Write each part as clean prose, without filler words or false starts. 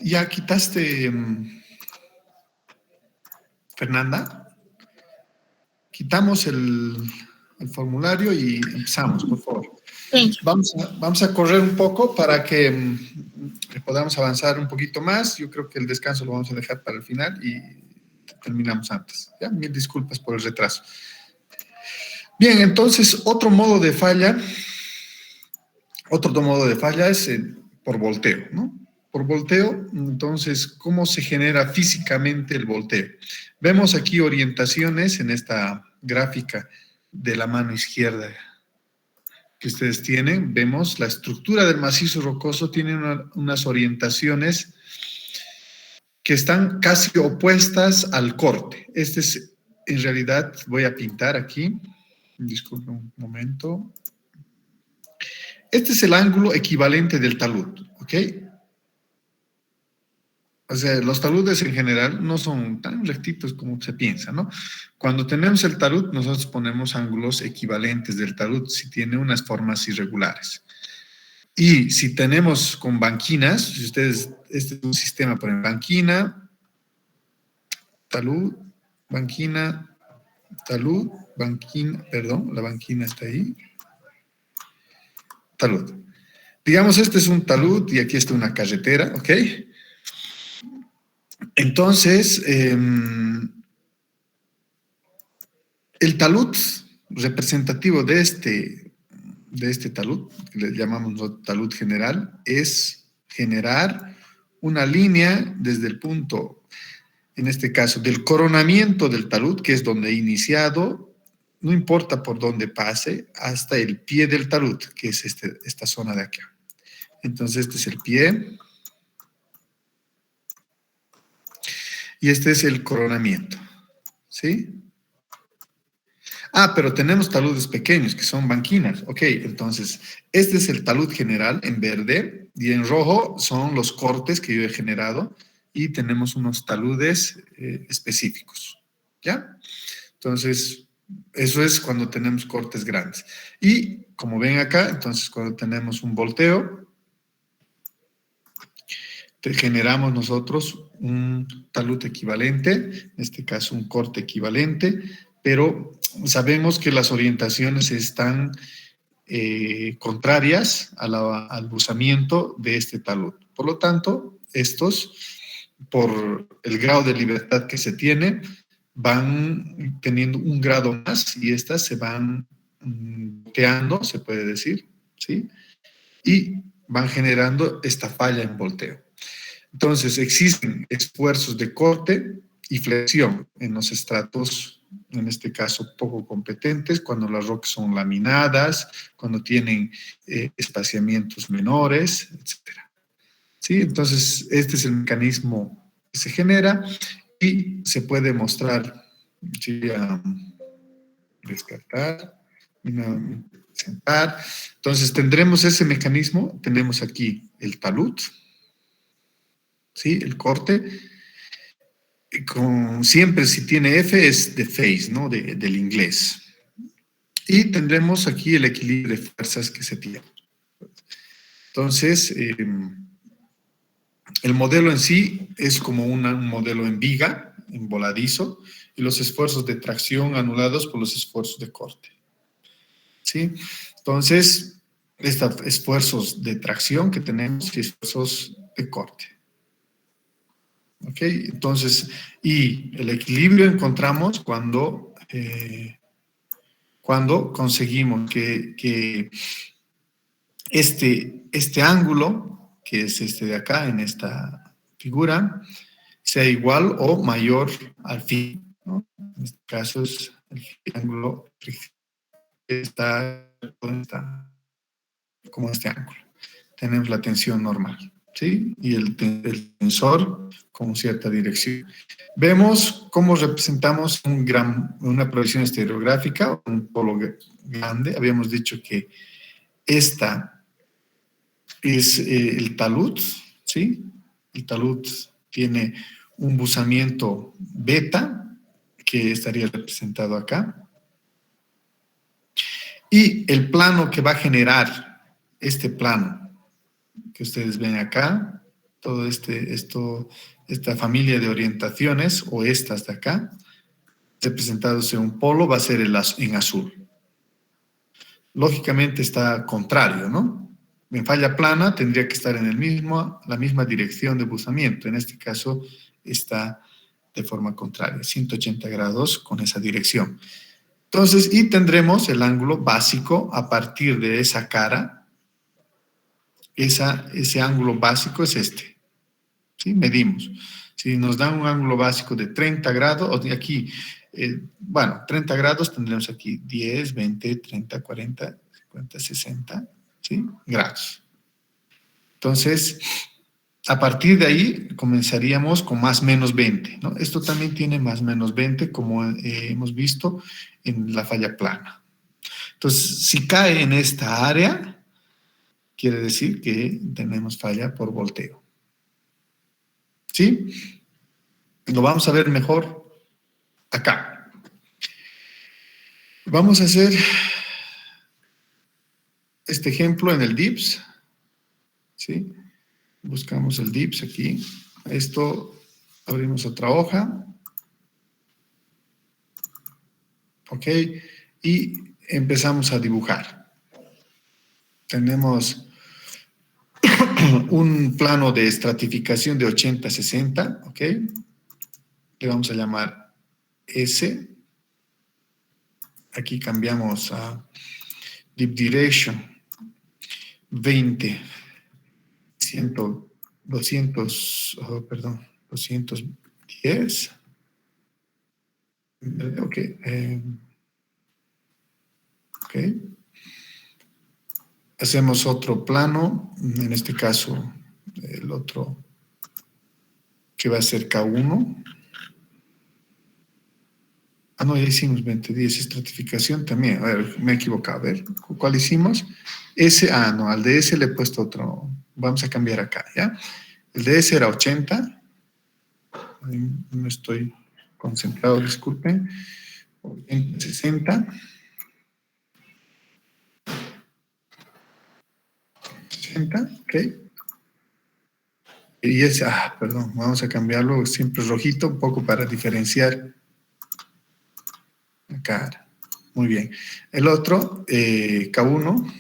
Ya quitaste, Fernanda. Quitamos el formulario y empezamos, por favor. Sí. Vamos a correr un poco para que podamos avanzar un poquito más. Yo creo que el descanso lo vamos a dejar para el final y terminamos antes. ¿Ya? Mil disculpas por el retraso. Bien, entonces, otro modo de falla es por volteo, ¿no? Por volteo, entonces, ¿cómo se genera físicamente el volteo? Vemos aquí orientaciones en esta gráfica de la mano izquierda que ustedes tienen. Vemos la estructura del macizo rocoso tiene unas orientaciones que están casi opuestas al corte. Este es, en realidad, voy a pintar aquí. Disculpen un momento. Este es el ángulo equivalente del talud, ¿ok? O sea, los taludes en general no son tan rectitos como se piensa, ¿no? Cuando tenemos el talud, nosotros ponemos ángulos equivalentes del talud si tiene unas formas irregulares. Y si tenemos con banquinas, si ustedes, este es un sistema, ponen banquina, talud, banquina, talud, banquina, perdón, la banquina está ahí, talud. Digamos, este es un talud y aquí está una carretera, ¿ok? Entonces, el talud representativo de este talud, que le llamamos talud general, es generar una línea desde el punto, en este caso, del coronamiento del talud, que es donde he iniciado, no importa por dónde pase, hasta el pie del talud, que es esta zona de acá. Entonces, este es el pie. Y este es el coronamiento, ¿sí? Ah, pero tenemos taludes pequeños, que son banquinas. Ok, entonces, este es el talud general en verde, y en rojo son los cortes que yo he generado, y tenemos unos taludes específicos, ¿ya? Entonces, eso es cuando tenemos cortes grandes. Y, como ven acá, entonces, cuando tenemos un volteo, generamos nosotros un talud equivalente, en este caso un corte equivalente, pero sabemos que las orientaciones están contrarias al buzamiento de este talud. Por lo tanto, estos, por el grado de libertad que se tiene, van teniendo un grado más y estas se van volteando, se puede decir, ¿sí? Y van generando esta falla en volteo. Entonces, existen esfuerzos de corte y flexión en los estratos, en este caso, poco competentes, cuando las rocas son laminadas, cuando tienen espaciamientos menores, etc. ¿Sí? Entonces, este es el mecanismo que se genera y se puede mostrar, ¿sí? Descartar, sentar. Entonces, tendremos ese mecanismo, tenemos aquí el talud, ¿sí? El corte, siempre si tiene F es de phase, ¿no? Del inglés. Y tendremos aquí el equilibrio de fuerzas que se tiene. Entonces, el modelo en sí es como un modelo en viga, en voladizo, y los esfuerzos de tracción anulados por los esfuerzos de corte. ¿Sí? Entonces, estos esfuerzos de tracción que tenemos y esfuerzos de corte. ¿Ok? Entonces, y el equilibrio encontramos cuando conseguimos que este ángulo, que es este de acá en esta figura, sea igual o mayor al phi, ¿no? En este caso es el ángulo que está como este ángulo. Tenemos la tensión normal, ¿sí? Y el tensor con cierta dirección. Vemos cómo representamos una proyección estereográfica, un polo grande. Habíamos dicho que esta es el talud, ¿sí? El talud tiene un buzamiento beta, que estaría representado acá. Y el plano que va a generar este plano que ustedes ven acá, todo esta familia de orientaciones, o estas de acá, representados en un polo, va a ser en azul. Lógicamente está contrario, ¿no? En falla plana tendría que estar en la misma dirección de buzamiento. En este caso está de forma contraria, 180 grados con esa dirección. Entonces, y tendremos el ángulo básico a partir de esa cara. Ese ángulo básico es este. ¿Sí? Medimos. Si nos dan un ángulo básico de 30 grados, o de aquí, bueno, 30 grados tendremos aquí 10, 20, 30, 40, 50, 60, ¿sí? Grados. Entonces, a partir de ahí comenzaríamos con más menos 20, ¿no? Esto también tiene más menos 20, como hemos visto en la falla plana. Entonces, si cae en esta área, quiere decir que tenemos falla por volteo. ¿Sí? Lo vamos a ver mejor acá. Vamos a hacer este ejemplo en el DIPS. ¿Sí? Buscamos el DIPS aquí. Esto, abrimos otra hoja. ¿Ok? Y empezamos a dibujar. Tenemos un plano de estratificación de 80-60, ¿ok? Le vamos a llamar S. Aquí cambiamos a Deep Direction 20, 210. Ok. Ok. Hacemos otro plano, en este caso el otro que va a ser K1. Ah, no, ya hicimos 2010, estratificación también. A ver, me he equivocado. A ver, ¿cuál hicimos? S, no, al de S le he puesto otro. Vamos a cambiar acá, ¿ya? El de S era 80. No estoy concentrado, disculpen. 60. 60, ok. Y ese, perdón, vamos a cambiarlo siempre rojito, un poco para diferenciar la cara. Muy bien. El otro, K1,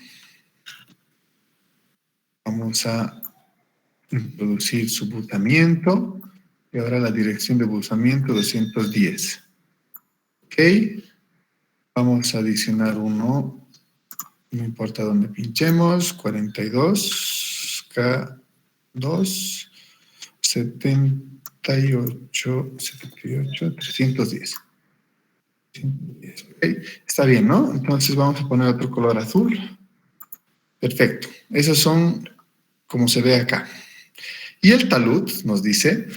vamos a introducir su buzamiento y ahora la dirección de buzamiento 210. Ok. Vamos a adicionar uno, no importa dónde pinchemos, 42, K2, 78, 310. Okay. Está bien, ¿no? Entonces vamos a poner otro color azul. Perfecto. Esos son como se ve acá. Y el talud nos dice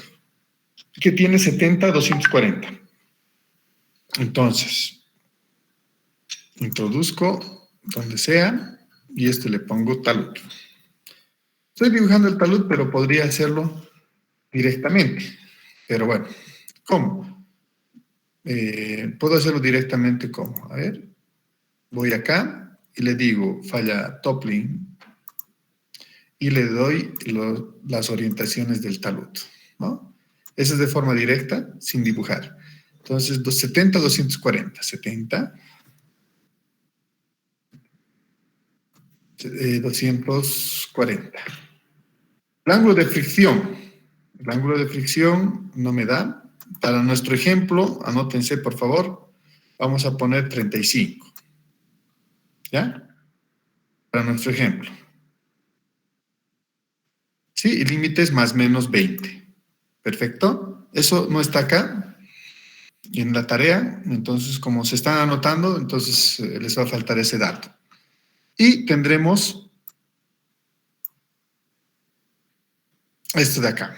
que tiene 70-240. Entonces, introduzco donde sea y le pongo talud. Estoy dibujando el talud, pero podría hacerlo directamente. Pero bueno, ¿cómo? Puedo hacerlo directamente como, a ver, voy acá y le digo falla toppling y le doy las orientaciones del talud, ¿no? Eso es de forma directa, sin dibujar. Entonces, 70-240, 70, 240. El ángulo de fricción no me da. Para nuestro ejemplo, anótense por favor, vamos a poner 35. ¿Ya? Para nuestro ejemplo. ¿Sí? El límite es más menos 20. ¿Perfecto? Eso no está acá en la tarea, entonces como se están anotando, entonces les va a faltar ese dato. Y tendremos esto de acá.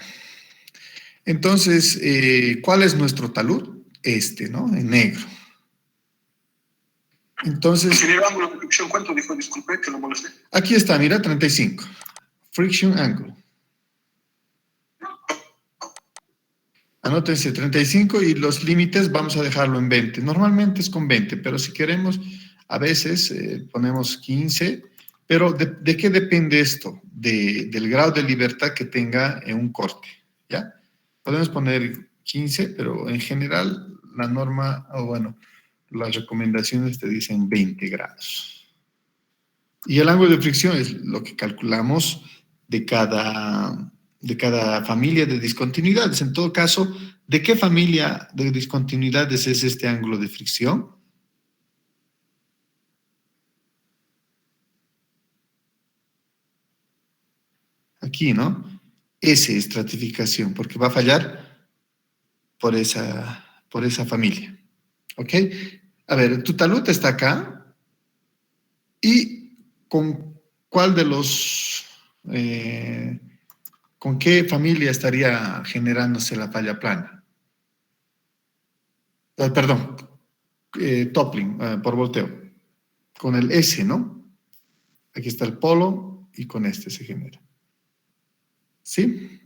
Entonces, ¿cuál es nuestro talud? ¿No? En negro. Entonces... ¿El ángulo de fricción cuánto dijo? Disculpe, que lo molesté. Aquí está, mira, 35. Friction angle. Anótense 35 y los límites vamos a dejarlo en 20. Normalmente es con 20, pero si queremos, a veces ponemos 15 Pero ¿de qué depende esto? Del grado de libertad que tenga en un corte, ¿ya? Podemos poner 15, pero en general la norma, o bueno, las recomendaciones te dicen 20 grados. Y el ángulo de fricción es lo que calculamos de cada familia de discontinuidades. En todo caso, ¿de qué familia de discontinuidades es este ángulo de fricción? Aquí, ¿no? S, estratificación, porque va a fallar por esa familia. ¿Ok? A ver, tu talud está acá. ¿Y con cuál de con qué familia estaría generándose la falla plana? Perdón, toppling, por volteo. Con el S, ¿no? Aquí está el polo y con este se genera. ¿Sí?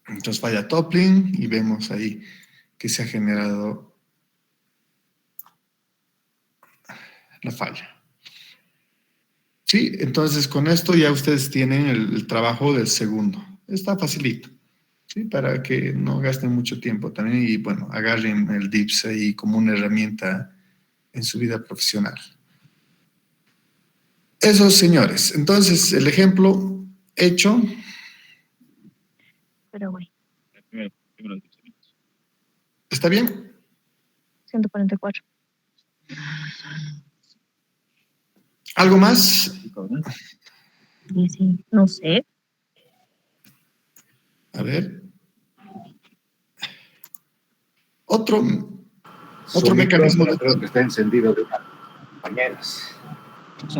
Entonces falla toppling y vemos ahí que se ha generado la falla. Sí, entonces con esto ya ustedes tienen el trabajo del segundo. Está facilito, ¿sí? Para que no gasten mucho tiempo también y bueno, agarren el DIPS ahí como una herramienta en su vida profesional. Eso, señores. Entonces, el ejemplo hecho. Pero bueno, ¿Está bien? 144. ¿Algo más? Y sí, no sé. A ver. Otro Su mecanismo micrófono de... creo que está encendido de una compañeras.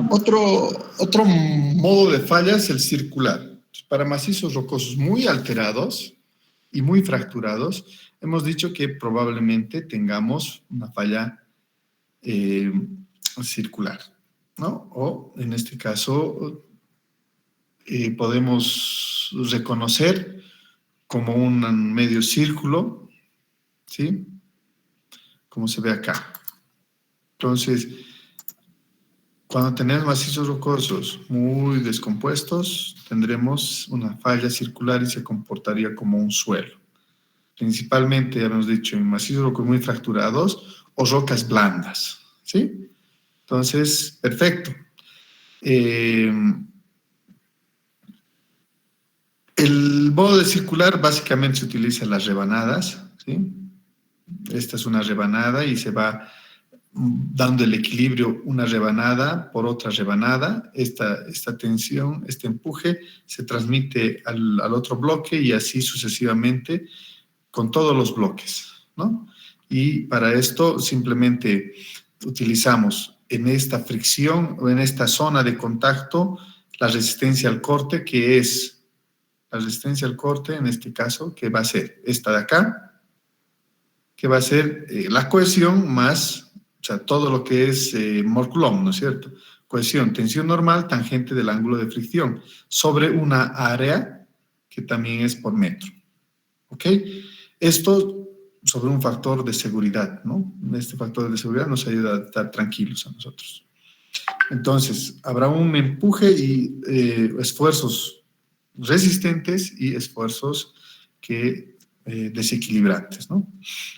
Otro modo de falla es el circular. Para macizos rocosos muy alterados y muy fracturados, hemos dicho que probablemente tengamos una falla circular, ¿no? O en este caso podemos reconocer como un medio círculo, ¿sí? Como se ve acá. Entonces, cuando tenemos macizos rocosos muy descompuestos, tendremos una falla circular y se comportaría como un suelo. Principalmente, ya hemos dicho, en macizos rocosos muy fracturados o rocas blandas, ¿sí? Entonces, perfecto. El modo de circular básicamente se utiliza las rebanadas, ¿sí? Esta es una rebanada y se va dando el equilibrio una rebanada por otra rebanada. Esta tensión, este empuje, se transmite al otro bloque y así sucesivamente con todos los bloques, ¿no? Y para esto simplemente utilizamos en esta fricción o en esta zona de contacto la resistencia al corte, que es la resistencia al corte, en este caso, que va a ser esta de acá, que va a ser la cohesión más, o sea, todo lo que es Mort Coulomb, ¿no es cierto? Cohesión, tensión normal, tangente del ángulo de fricción, sobre una área que también es por metro. ¿Ok? Esto sobre un factor de seguridad, ¿no? Este factor de seguridad nos ayuda a estar tranquilos a nosotros. Entonces, habrá un empuje y esfuerzos resistentes y esfuerzos desequilibrantes, ¿no?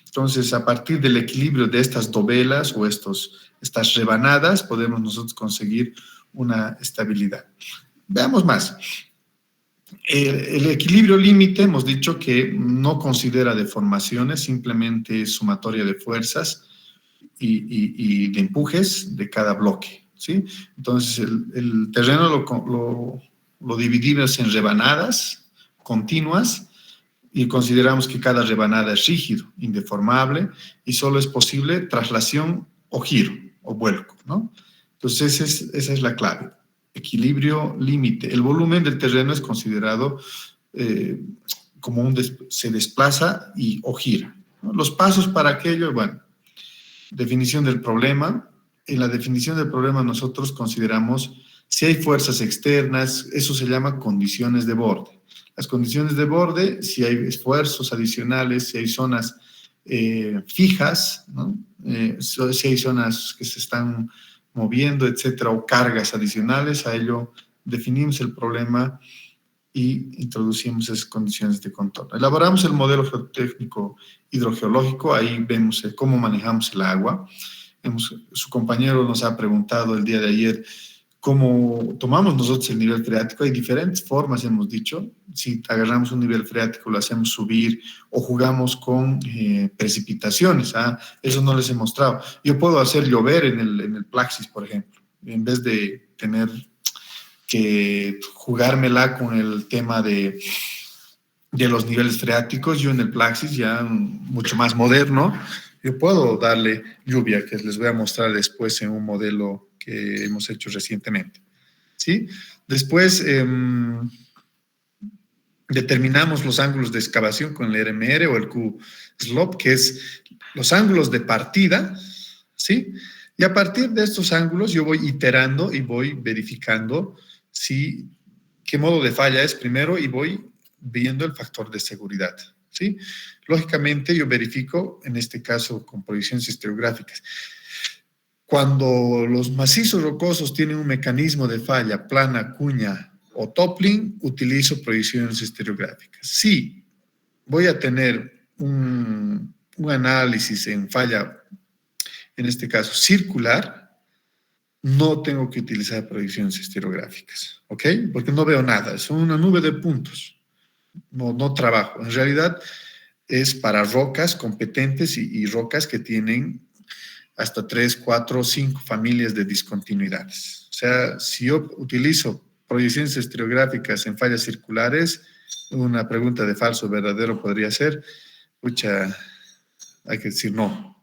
Entonces, a partir del equilibrio de estas dovelas o estas rebanadas, podemos nosotros conseguir una estabilidad. Veamos más. El equilibrio límite, hemos dicho que no considera deformaciones, simplemente es sumatoria de fuerzas y de empujes de cada bloque, ¿sí? Entonces, el terreno lo dividimos en rebanadas continuas y consideramos que cada rebanada es rígido, indeformable y solo es posible traslación o giro o vuelco, ¿no? Entonces, esa es la clave. Equilibrio límite. El volumen del terreno es considerado como se desplaza o gira, ¿no? Los pasos para aquello, bueno, definición del problema. En la definición del problema nosotros consideramos si hay fuerzas externas, eso se llama condiciones de borde. Las condiciones de borde, si hay esfuerzos adicionales, si hay zonas fijas, ¿no? Si hay zonas que se están moviendo, etcétera, o cargas adicionales. A ello definimos el problema y introducimos esas condiciones de contorno. Elaboramos el modelo geotécnico hidrogeológico, ahí vemos cómo manejamos el agua. Su compañero nos ha preguntado el día de ayer cómo tomamos nosotros el nivel freático. Hay diferentes formas, hemos dicho. Si agarramos un nivel freático, lo hacemos subir o jugamos con precipitaciones. Eso no les he mostrado. Yo puedo hacer llover en el Plaxis, por ejemplo, en vez de tener que jugármela con el tema de los niveles freáticos. Yo en el Plaxis, ya mucho más moderno, yo puedo darle lluvia, que les voy a mostrar después en un modelo que hemos hecho recientemente, ¿sí? Después determinamos los ángulos de excavación con el RMR o el Q-Slope, que es los ángulos de partida, ¿sí? Y a partir de estos ángulos yo voy iterando y voy verificando qué modo de falla es primero y voy viendo el factor de seguridad, ¿sí? Lógicamente yo verifico, en este caso con proyecciones estereográficas. Cuando los macizos rocosos tienen un mecanismo de falla, plana, cuña o toppling, utilizo proyecciones estereográficas. Si voy a tener un análisis en falla, en este caso circular, no tengo que utilizar proyecciones estereográficas, ¿ok? Porque no veo nada, es una nube de puntos, no trabajo. En realidad es para rocas competentes y rocas que tienen hasta 3, 4, 5 familias de discontinuidades. O sea, si yo utilizo proyecciones estereográficas en fallas circulares, una pregunta de falso o verdadero podría ser, pucha, hay que decir no.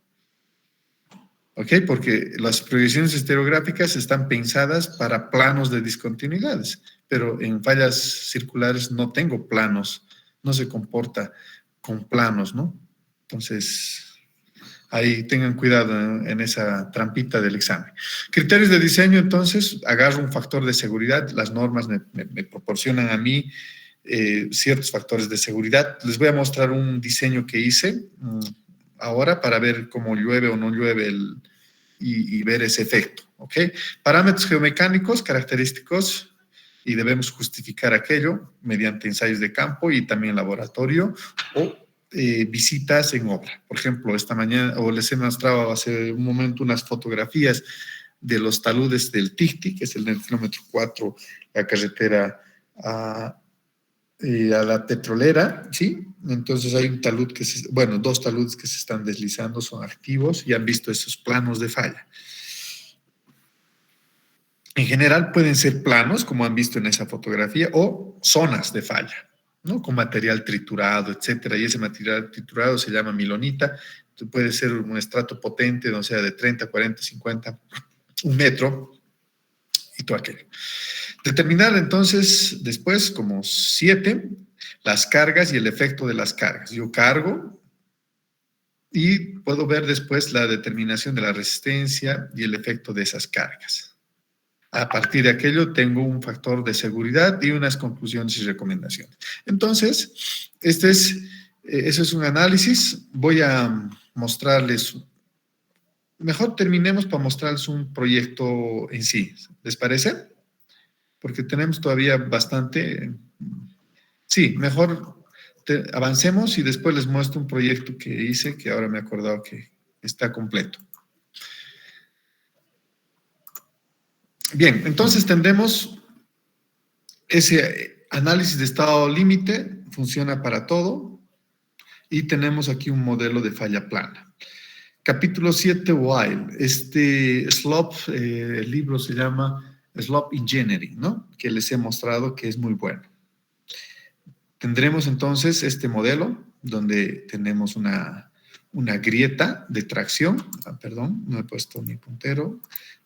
¿Ok? Porque las proyecciones estereográficas están pensadas para planos de discontinuidades, pero en fallas circulares no tengo planos, no se comporta con planos, ¿no? Entonces, ahí tengan cuidado en esa trampita del examen. Criterios de diseño, entonces, agarro un factor de seguridad, las normas me proporcionan a mí ciertos factores de seguridad. Les voy a mostrar un diseño que hice ahora para ver cómo llueve o no llueve y ver ese efecto, ¿ok? Parámetros geomecánicos, característicos, y debemos justificar aquello mediante ensayos de campo y también laboratorio o visitas en obra. Por ejemplo, esta mañana, o les he mostrado hace un momento unas fotografías de los taludes del Ticti, que es el del kilómetro 4, la carretera a la petrolera, ¿sí? Entonces hay un talud dos taludes que se están deslizando, son activos y han visto esos planos de falla. En general pueden ser planos, como han visto en esa fotografía, o zonas de falla, ¿no? Con material triturado, etcétera, y ese material triturado se llama milonita. Entonces puede ser un estrato potente, o sea, de 30, 40, 50, un metro, y todo aquello. Determinar entonces después como 7 las cargas y el efecto de las cargas. Yo cargo y puedo ver después la determinación de la resistencia y el efecto de esas cargas. A partir de aquello tengo un factor de seguridad y unas conclusiones y recomendaciones. Entonces, eso es un análisis. Voy a mostrarles, mejor terminemos para mostrarles un proyecto en sí. ¿Les parece? Porque tenemos todavía bastante. Sí, mejor avancemos y después les muestro un proyecto que hice, que ahora me he acordado que está completo. Bien, entonces tendremos ese análisis de estado límite, funciona para todo, y tenemos aquí un modelo de falla plana. Capítulo 7, While. Slope, el libro se llama Slope Engineering, ¿no? Que les he mostrado que es muy bueno. Tendremos entonces este modelo donde tenemos una grieta de tracción. Perdón, no he puesto mi puntero.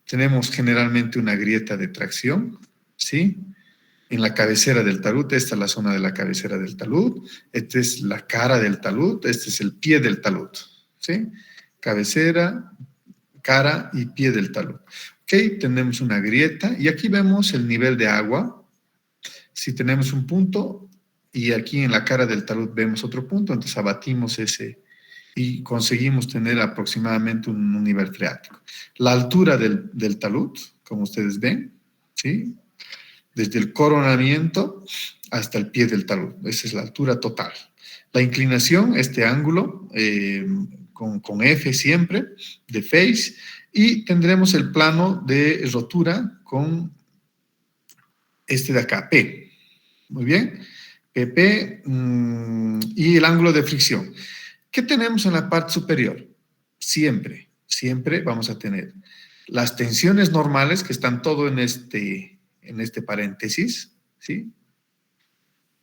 Tenemos generalmente una grieta de tracción, ¿sí? En la cabecera del talud, esta es la zona de la cabecera del talud, esta es la cara del talud, este es el pie del talud, ¿sí? Cabecera, cara y pie del talud. Ok, tenemos una grieta y aquí vemos el nivel de agua. Si tenemos un punto y aquí en la cara del talud vemos otro punto, entonces abatimos ese y conseguimos tener aproximadamente un nivel freático. La altura del talud, como ustedes ven, ¿sí? Desde el coronamiento hasta el pie del talud. Esa es la altura total. La inclinación, este ángulo, con F siempre, de phase, y tendremos el plano de rotura con este de acá, P. Muy bien. PP y el ángulo de fricción. ¿Qué tenemos en la parte superior? Siempre vamos a tener las tensiones normales, que están todo en este paréntesis, ¿sí?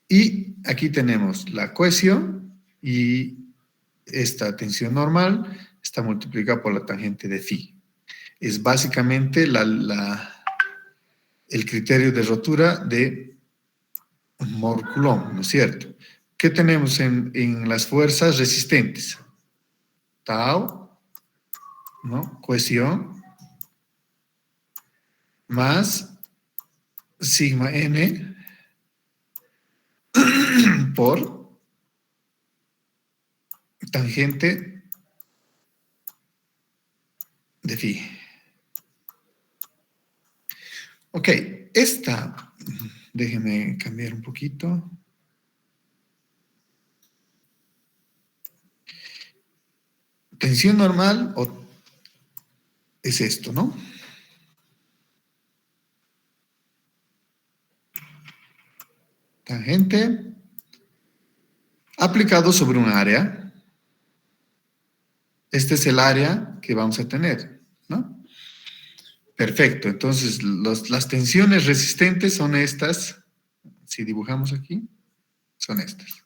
Y aquí tenemos la cohesión y esta tensión normal está multiplicada por la tangente de phi. Es básicamente el criterio de rotura de Mohr-Coulomb, ¿no es cierto? ¿Qué tenemos en las fuerzas resistentes? Tau, ¿no? Cohesión, más sigma n por tangente de phi. Ok, déjenme cambiar un poquito. Tensión normal es esto, ¿no? Tangente aplicado sobre un área. Este es el área que vamos a tener, ¿no? Perfecto, entonces las tensiones resistentes son estas. Si dibujamos aquí, son estas.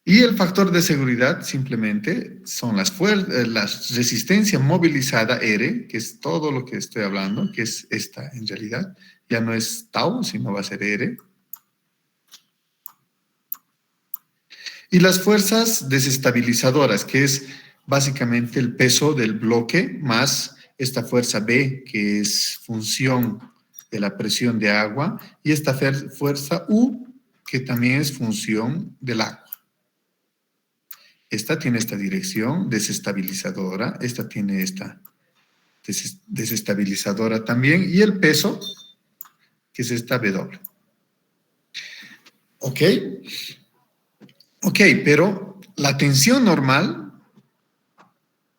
Y el factor de seguridad simplemente son la resistencia movilizada R, que es todo lo que estoy hablando, que es esta en realidad. Ya no es tau, sino va a ser R. Y las fuerzas desestabilizadoras, que es básicamente el peso del bloque más esta fuerza B, que es función de la presión de agua, y esta fuerza U, que también es función del agua. Esta tiene esta dirección desestabilizadora, esta tiene esta desestabilizadora también, y el peso, que es esta W. ¿Ok? Ok, pero la tensión normal,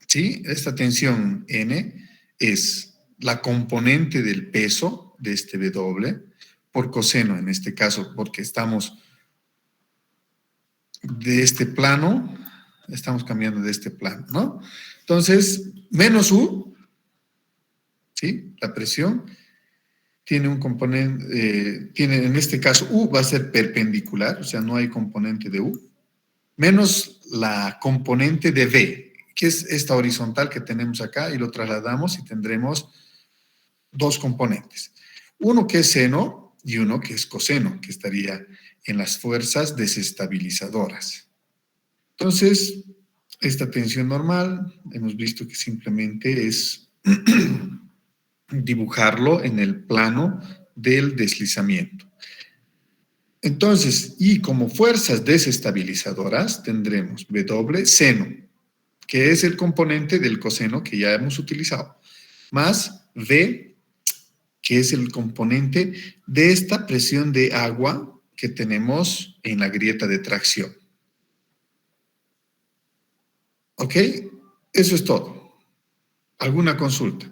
¿sí? Esta tensión N es la componente del peso de este W por coseno, en este caso, porque estamos de este plano, estamos cambiando de este plano, ¿no? Entonces, menos U, ¿sí? La presión tiene un componente, en este caso U va a ser perpendicular, o sea, no hay componente de U, menos la componente de V, que es esta horizontal que tenemos acá, y lo trasladamos y tendremos dos componentes. Uno que es seno y uno que es coseno, que estaría en las fuerzas desestabilizadoras. Entonces, esta tensión normal, hemos visto que simplemente es dibujarlo en el plano del deslizamiento. Entonces, y como fuerzas desestabilizadoras, tendremos W seno, que es el componente del coseno que ya hemos utilizado, más V, que es el componente de esta presión de agua que tenemos en la grieta de tracción. ¿Ok? Eso es todo. ¿Alguna consulta?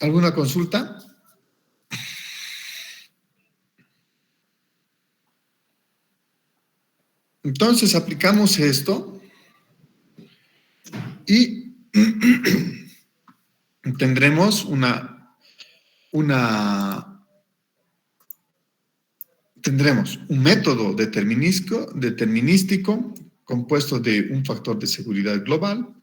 ¿Alguna consulta? Entonces aplicamos esto y tendremos tendremos un método determinístico compuesto de un factor de seguridad global,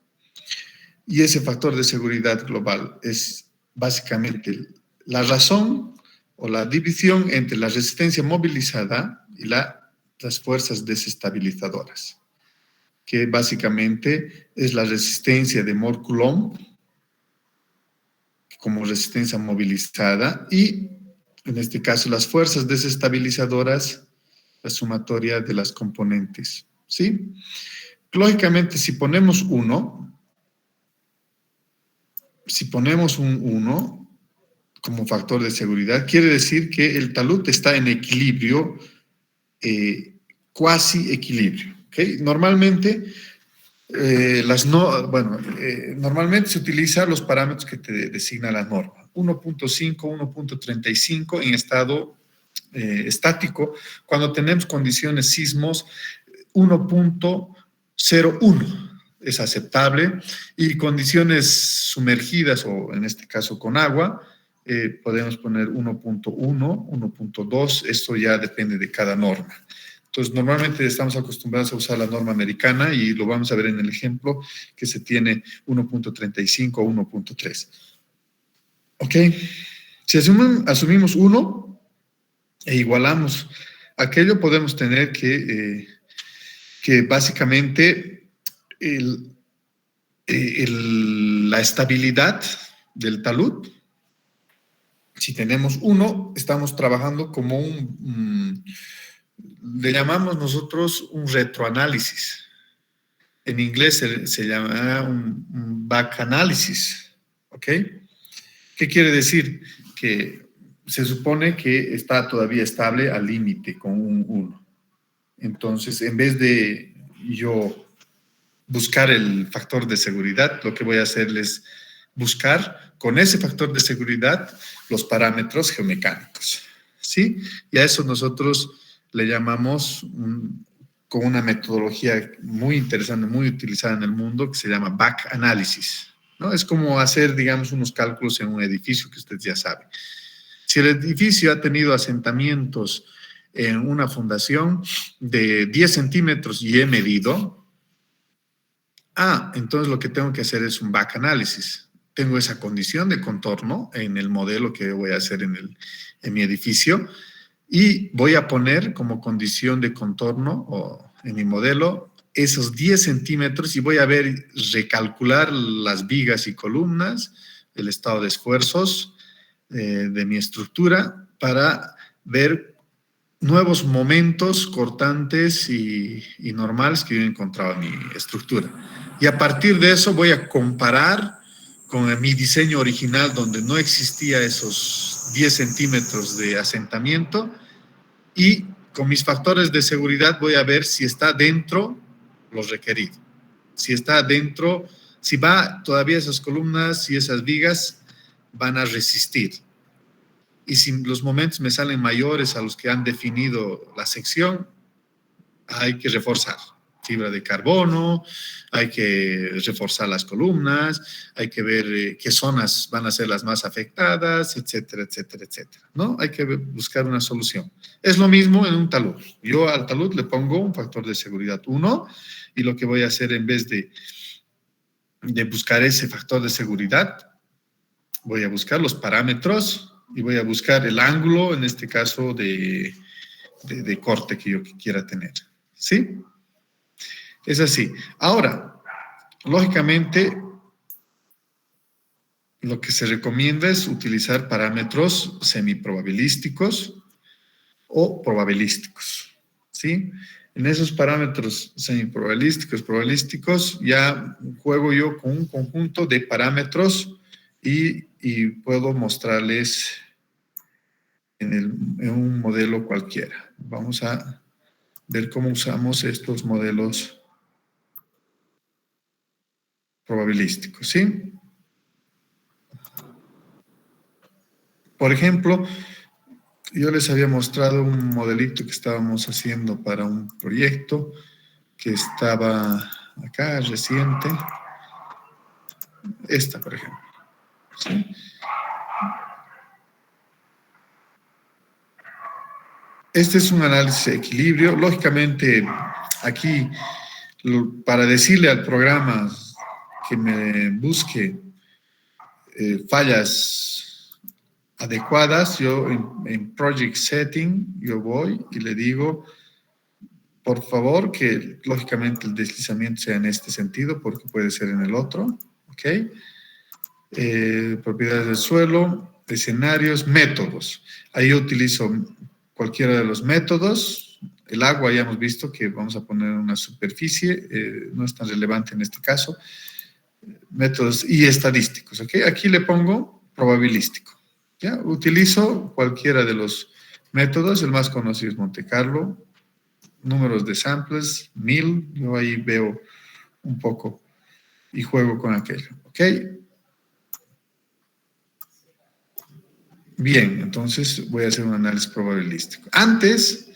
y ese factor de seguridad global es básicamente la razón o la división entre la resistencia movilizada y las fuerzas desestabilizadoras, que básicamente es la resistencia de Mohr-Coulomb, que como resistencia movilizada y, en este caso, las fuerzas desestabilizadoras, la sumatoria de las componentes, ¿sí? Lógicamente, si ponemos un 1 como factor de seguridad, quiere decir que el talud está en equilibrio, cuasi equilibrio, ¿ok? Normalmente, normalmente se utilizan los parámetros que te designa la norma. 1.5, 1.35 en estado estático. Cuando tenemos condiciones sismos, 1.01 es aceptable. Y condiciones sumergidas, o en este caso con agua, podemos poner 1.1, 1.2. Esto ya depende de cada norma. Entonces, normalmente estamos acostumbrados a usar la norma americana y lo vamos a ver en el ejemplo que se tiene 1.35 o 1.3. ¿Ok? Si asumimos 1 e igualamos aquello, podemos tener que básicamente la estabilidad del talud, si tenemos 1, estamos trabajando como le llamamos nosotros un retroanálisis. En inglés se llama un back analysis, ¿ok? ¿Qué quiere decir? Que se supone que está todavía estable al límite con un 1. Entonces, en vez de yo buscar el factor de seguridad, lo que voy a hacer es buscar con ese factor de seguridad los parámetros geomecánicos, ¿sí? Y a eso nosotros le llamamos, con una metodología muy interesante, muy utilizada en el mundo, que se llama back analysis, ¿no? Es como hacer, digamos, unos cálculos en un edificio que usted ya sabe. Si el edificio ha tenido asentamientos en una fundación de 10 centímetros y he medido, entonces lo que tengo que hacer es un back analysis. Tengo esa condición de contorno en el modelo que voy a hacer en mi edificio y voy a poner como condición de contorno en mi modelo esos 10 centímetros y voy a recalcular las vigas y columnas, el estado de esfuerzos de mi estructura para ver nuevos momentos cortantes y normales que yo he encontrado en mi estructura. Y a partir de eso voy a comparar con mi diseño original donde no existía esos 10 centímetros de asentamiento y con mis factores de seguridad voy a ver si está dentro lo requerido. Si está dentro, si va todavía esas columnas y esas vigas van a resistir. Y si los momentos me salen mayores a los que han definido la sección, hay que reforzar fibra de carbono, hay que reforzar las columnas, hay que ver qué zonas van a ser las más afectadas, etcétera, etcétera, etcétera, ¿no? Hay que buscar una solución. Es lo mismo en un talud. Yo al talud le pongo un factor de seguridad 1 y lo que voy a hacer en vez de buscar ese factor de seguridad, voy a buscar los parámetros y voy a buscar el ángulo, en este caso de corte que yo quiera tener, ¿sí? Es así. Ahora, lógicamente, lo que se recomienda es utilizar parámetros semiprobabilísticos o probabilísticos, ¿sí? En esos parámetros probabilísticos, ya juego yo con un conjunto de parámetros y puedo mostrarles en un modelo cualquiera. Vamos a ver cómo usamos estos modelos probabilísticos, ¿sí? Por ejemplo, yo les había mostrado un modelito que estábamos haciendo para un proyecto que estaba acá, reciente. Esta, por ejemplo, ¿sí? Este es un análisis de equilibrio. Lógicamente, aquí, para decirle al programa que me busque fallas adecuadas, yo en Project Setting, yo voy y le digo, por favor, que lógicamente el deslizamiento sea en este sentido, porque puede ser en el otro, ¿ok? propiedades del suelo, escenarios, métodos. Ahí yo utilizo cualquiera de los métodos. El agua ya hemos visto que vamos a poner una superficie, no es tan relevante en este caso. Métodos y estadísticos, ¿ok? Aquí le pongo probabilístico, ¿ya? Utilizo cualquiera de los métodos, el más conocido es Monte Carlo, números de samples, 1000, yo ahí veo un poco y juego con aquello, ¿ok? Bien, entonces voy a hacer un análisis probabilístico. Antes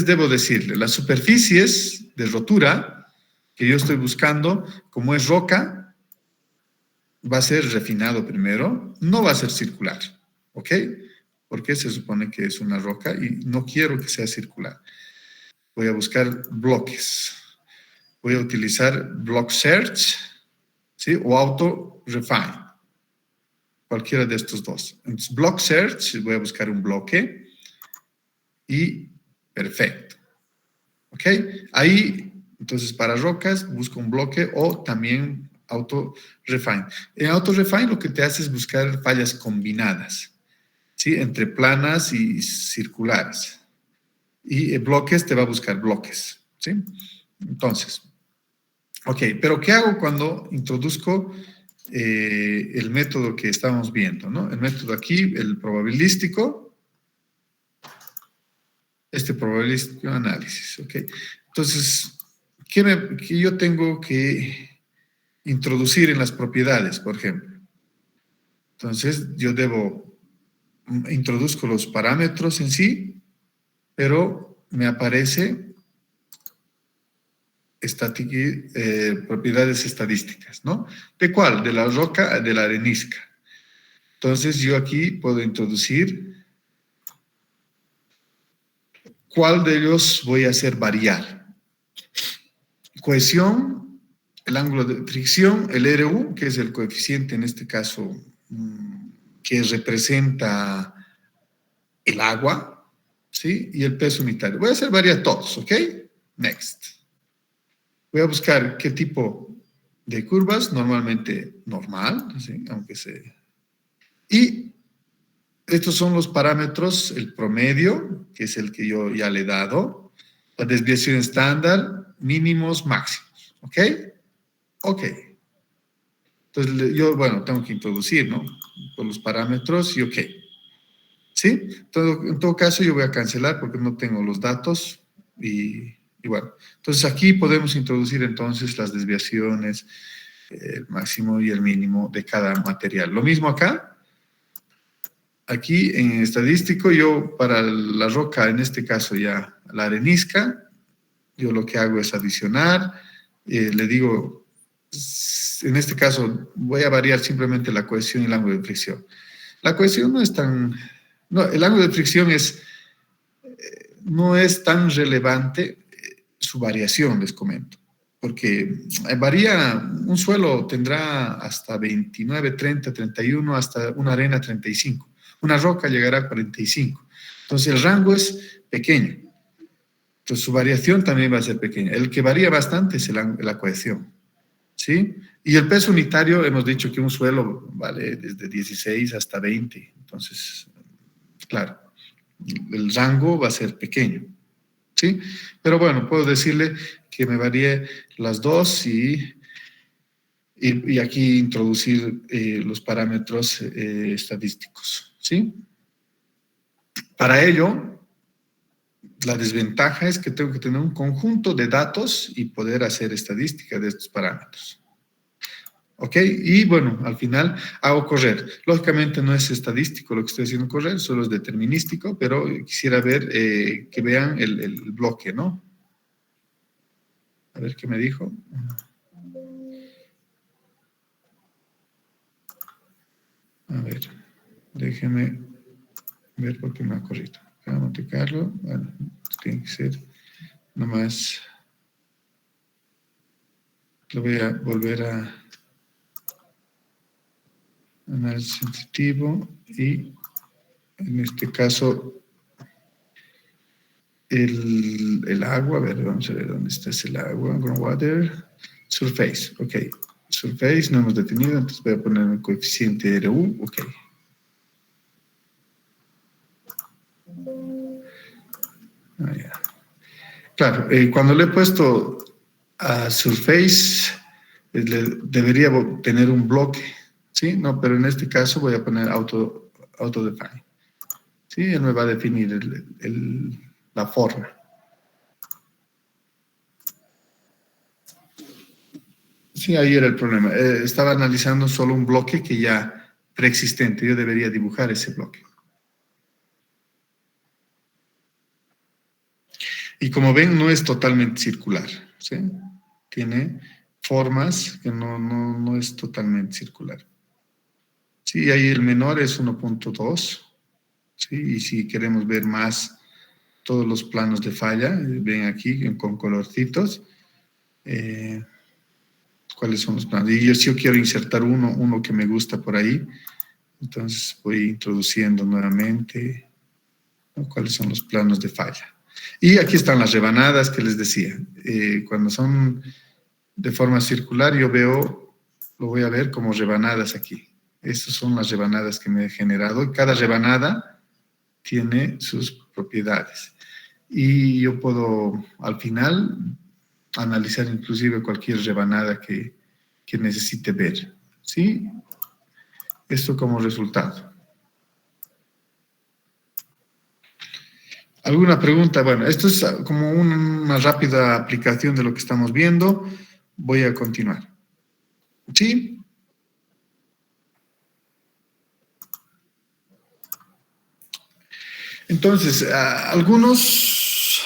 debo decirle, las superficies de rotura que yo estoy buscando, como es roca, va a ser refinado primero, no va a ser circular, ¿ok? Porque se supone que es una roca y no quiero que sea circular. Voy a buscar bloques. Voy a utilizar Block Search, ¿sí? O Auto Refine. Cualquiera de estos dos. Entonces, Block Search, voy a buscar un bloque y perfecto. ¿Ok? Ahí, entonces, para rocas, busco un bloque o también Auto Refine. En Auto Refine lo que te hace es buscar fallas combinadas, ¿sí? Entre planas y circulares. Y bloques te va a buscar bloques, ¿sí? Entonces, ok, pero ¿qué hago cuando introduzco el método que estamos viendo, ¿no? El método aquí, el probabilístico, este probabilístico análisis, ¿ok? Entonces, ¿qué yo tengo que introducir en las propiedades, por ejemplo? Entonces, yo introduzco los parámetros en sí, pero me aparece propiedades estadísticas, ¿no? ¿De cuál? De la roca, de la arenisca. Entonces, yo aquí puedo introducir cuál de ellos voy a hacer variar. Cohesión, el ángulo de fricción, el RU, que es el coeficiente en este caso que representa el agua, ¿sí? Y el peso unitario. Voy a hacer variar todos, ¿ok? Next. Voy a buscar qué tipo de curvas, normalmente normal, ¿sí? Aunque se... Y estos son los parámetros, el promedio, que es el que yo ya le he dado, la desviación estándar, mínimos, máximos, ¿ok? Ok. Entonces, yo, bueno, tengo que introducir, ¿no? Por los parámetros y ok. ¿Sí? En todo caso, yo voy a cancelar porque no tengo los datos y bueno. Entonces, aquí podemos introducir entonces las desviaciones, el máximo y el mínimo de cada material. Lo mismo acá. Aquí en estadístico, yo para la roca, en este caso ya la arenisca, yo lo que hago es adicionar, le digo, en este caso voy a variar simplemente la cohesión y el ángulo de fricción. La cohesión no es tan, no, el ángulo de fricción no es tan relevante su variación, les comento, porque varía, un suelo tendrá hasta 29, 30, 31, hasta una arena 35. Una roca llegará a 45. Entonces, el rango es pequeño. Entonces, su variación también va a ser pequeña. El que varía bastante es la cohesión, ¿sí? Y el peso unitario, hemos dicho que un suelo vale desde 16 hasta 20. Entonces, claro, el rango va a ser pequeño, ¿sí? Pero bueno, puedo decirle que me varíe las dos y aquí introducir los parámetros estadísticos, ¿sí? Para ello, la desventaja es que tengo que tener un conjunto de datos y poder hacer estadística de estos parámetros. ¿Ok? Y bueno, al final hago correr. Lógicamente no es estadístico lo que estoy haciendo correr, solo es determinístico, pero quisiera ver que vean el bloque, ¿no? A ver qué me dijo. A ver, déjeme ver por qué me ha corrido. Monte Carlo, bueno, tiene que ser nomás. Lo voy a volver a análisis sensitivo y en este caso el agua, a ver, vamos a ver dónde está el agua, groundwater, surface, ok. Surface no hemos definido, entonces voy a poner el coeficiente RU, ok. Ya. Claro, cuando le he puesto a Surface, debería tener un bloque, ¿sí? No, pero en este caso voy a poner autodefine. ¿Sí? Él me va a definir la forma. Sí, ahí era el problema. Estaba analizando solo un bloque que ya preexistente. Yo debería dibujar ese bloque. Y como ven, no es totalmente circular, ¿sí? Tiene formas que no es totalmente circular. Sí, ahí el menor es 1.2, ¿sí? Y si queremos ver más todos los planos de falla, ven aquí con colorcitos, cuáles son los planos. Y si yo quiero insertar uno que me gusta por ahí, entonces voy introduciendo nuevamente, ¿no? Cuáles son los planos de falla. Y aquí están las rebanadas que les decía. Cuando son de forma circular, lo voy a ver como rebanadas aquí. Estas son las rebanadas que me he generado. Cada rebanada tiene sus propiedades. Y yo puedo, al final, analizar inclusive cualquier rebanada que necesite ver. ¿Sí? Esto como resultado. ¿Alguna pregunta? Bueno, esto es como una rápida aplicación de lo que estamos viendo. Voy a continuar. ¿Sí? Entonces, algunas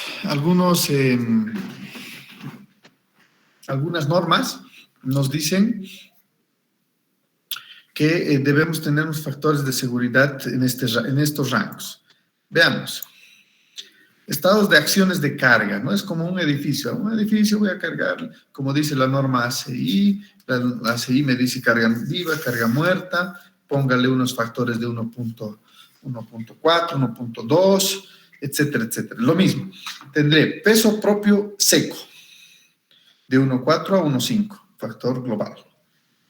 normas nos dicen que debemos tener unos factores de seguridad en estos rangos. Veamos. Estados de acciones de carga, ¿no? Es como un edificio. A un edificio voy a cargar, como dice la norma ACI, la ACI me dice carga viva, carga muerta, póngale unos factores de 1.4, 1.2, etcétera, etcétera. Lo mismo, tendré peso propio seco, de 1.4 a 1.5, factor global.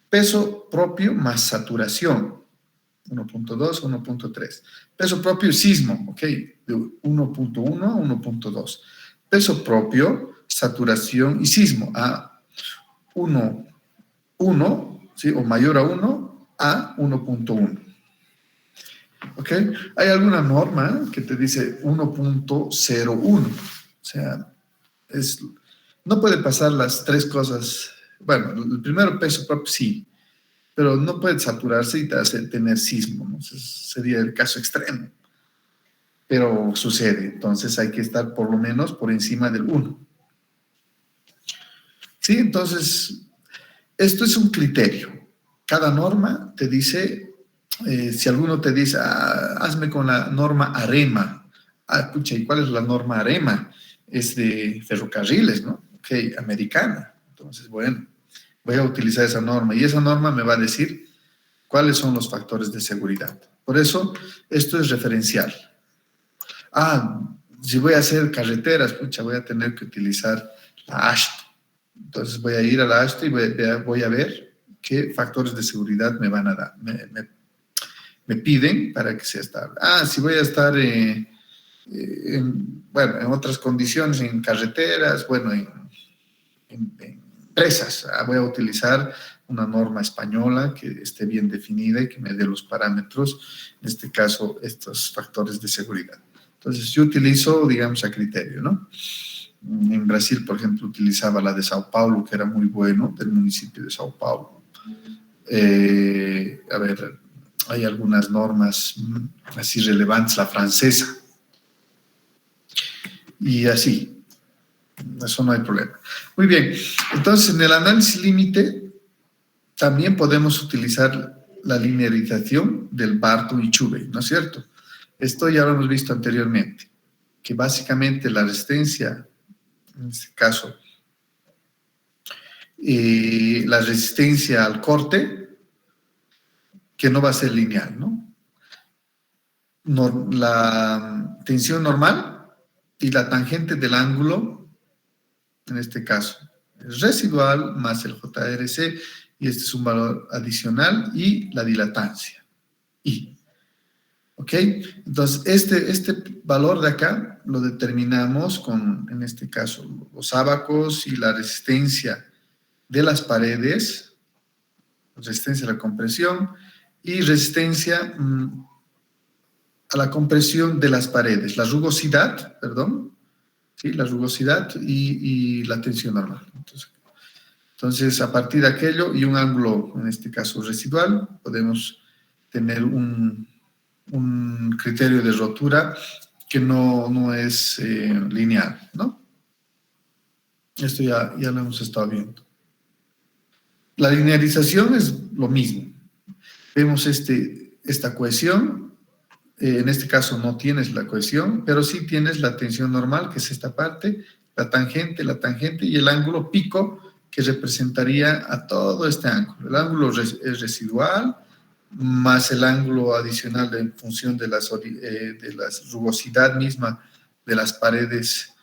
Peso propio más saturación, 1.2 a 1.3. Peso propio sismo, ok, de 1.1 a 1.2. Peso propio, saturación y sismo a 1, ¿sí? O mayor a 1 a 1.1. ¿Ok? Hay alguna norma que te dice 1.01. O sea, no puede pasar las tres cosas. Bueno, el primero, peso propio, sí, pero no puede saturarse y tener sismo, ¿no? Sería el caso extremo. Pero sucede, entonces hay que estar por lo menos por encima del 1. ¿Sí? Entonces, esto es un criterio. Cada norma te dice, si alguno te dice, hazme con la norma AREMA. Pucha, ¿y cuál es la norma AREMA? Es de ferrocarriles, ¿no? Ok, americana. Entonces, bueno, voy a utilizar esa norma y esa norma me va a decir cuáles son los factores de seguridad. Por eso, esto es referencial. Si voy a hacer carreteras, pucha, voy a tener que utilizar la AASHTO. Entonces voy a ir a la AASHTO y voy a ver qué factores de seguridad me van a dar, me piden para que sea estable. Si voy a estar en otras condiciones, en carreteras, bueno, en presas, voy a utilizar una norma española que esté bien definida y que me dé los parámetros, en este caso, estos factores de seguridad. Entonces, yo utilizo, digamos, a criterio, ¿no? En Brasil, por ejemplo, utilizaba la de Sao Paulo, que era muy bueno, del municipio de Sao Paulo. Hay algunas normas así relevantes, la francesa. Y así, eso no hay problema. Muy bien, entonces en el análisis límite también podemos utilizar la linearización del Barton-Uchoobey, ¿no es cierto? Esto ya lo hemos visto anteriormente, que básicamente la resistencia, en este caso, la resistencia al corte, que no va a ser lineal, ¿no? La tensión normal y la tangente del ángulo, en este caso, es residual más el JRC y este es un valor adicional, y la dilatancia, I. ¿Ok? Entonces, este valor de acá lo determinamos con, en este caso, los ábacos y la resistencia de las paredes, resistencia a la compresión y resistencia a la compresión de las paredes, la rugosidad, perdón, ¿sí? La rugosidad y la tensión normal. Entonces, a partir de aquello y un ángulo, en este caso residual, podemos tener un criterio de rotura que no es lineal, ¿no? Esto ya lo hemos estado viendo. La linearización es lo mismo. Vemos esta cohesión, en este caso no tienes la cohesión, pero sí tienes la tensión normal, que es esta parte, la tangente y el ángulo pico, que representaría a todo este ángulo. El ángulo es residual, más el ángulo adicional en función de la rugosidad misma de las paredes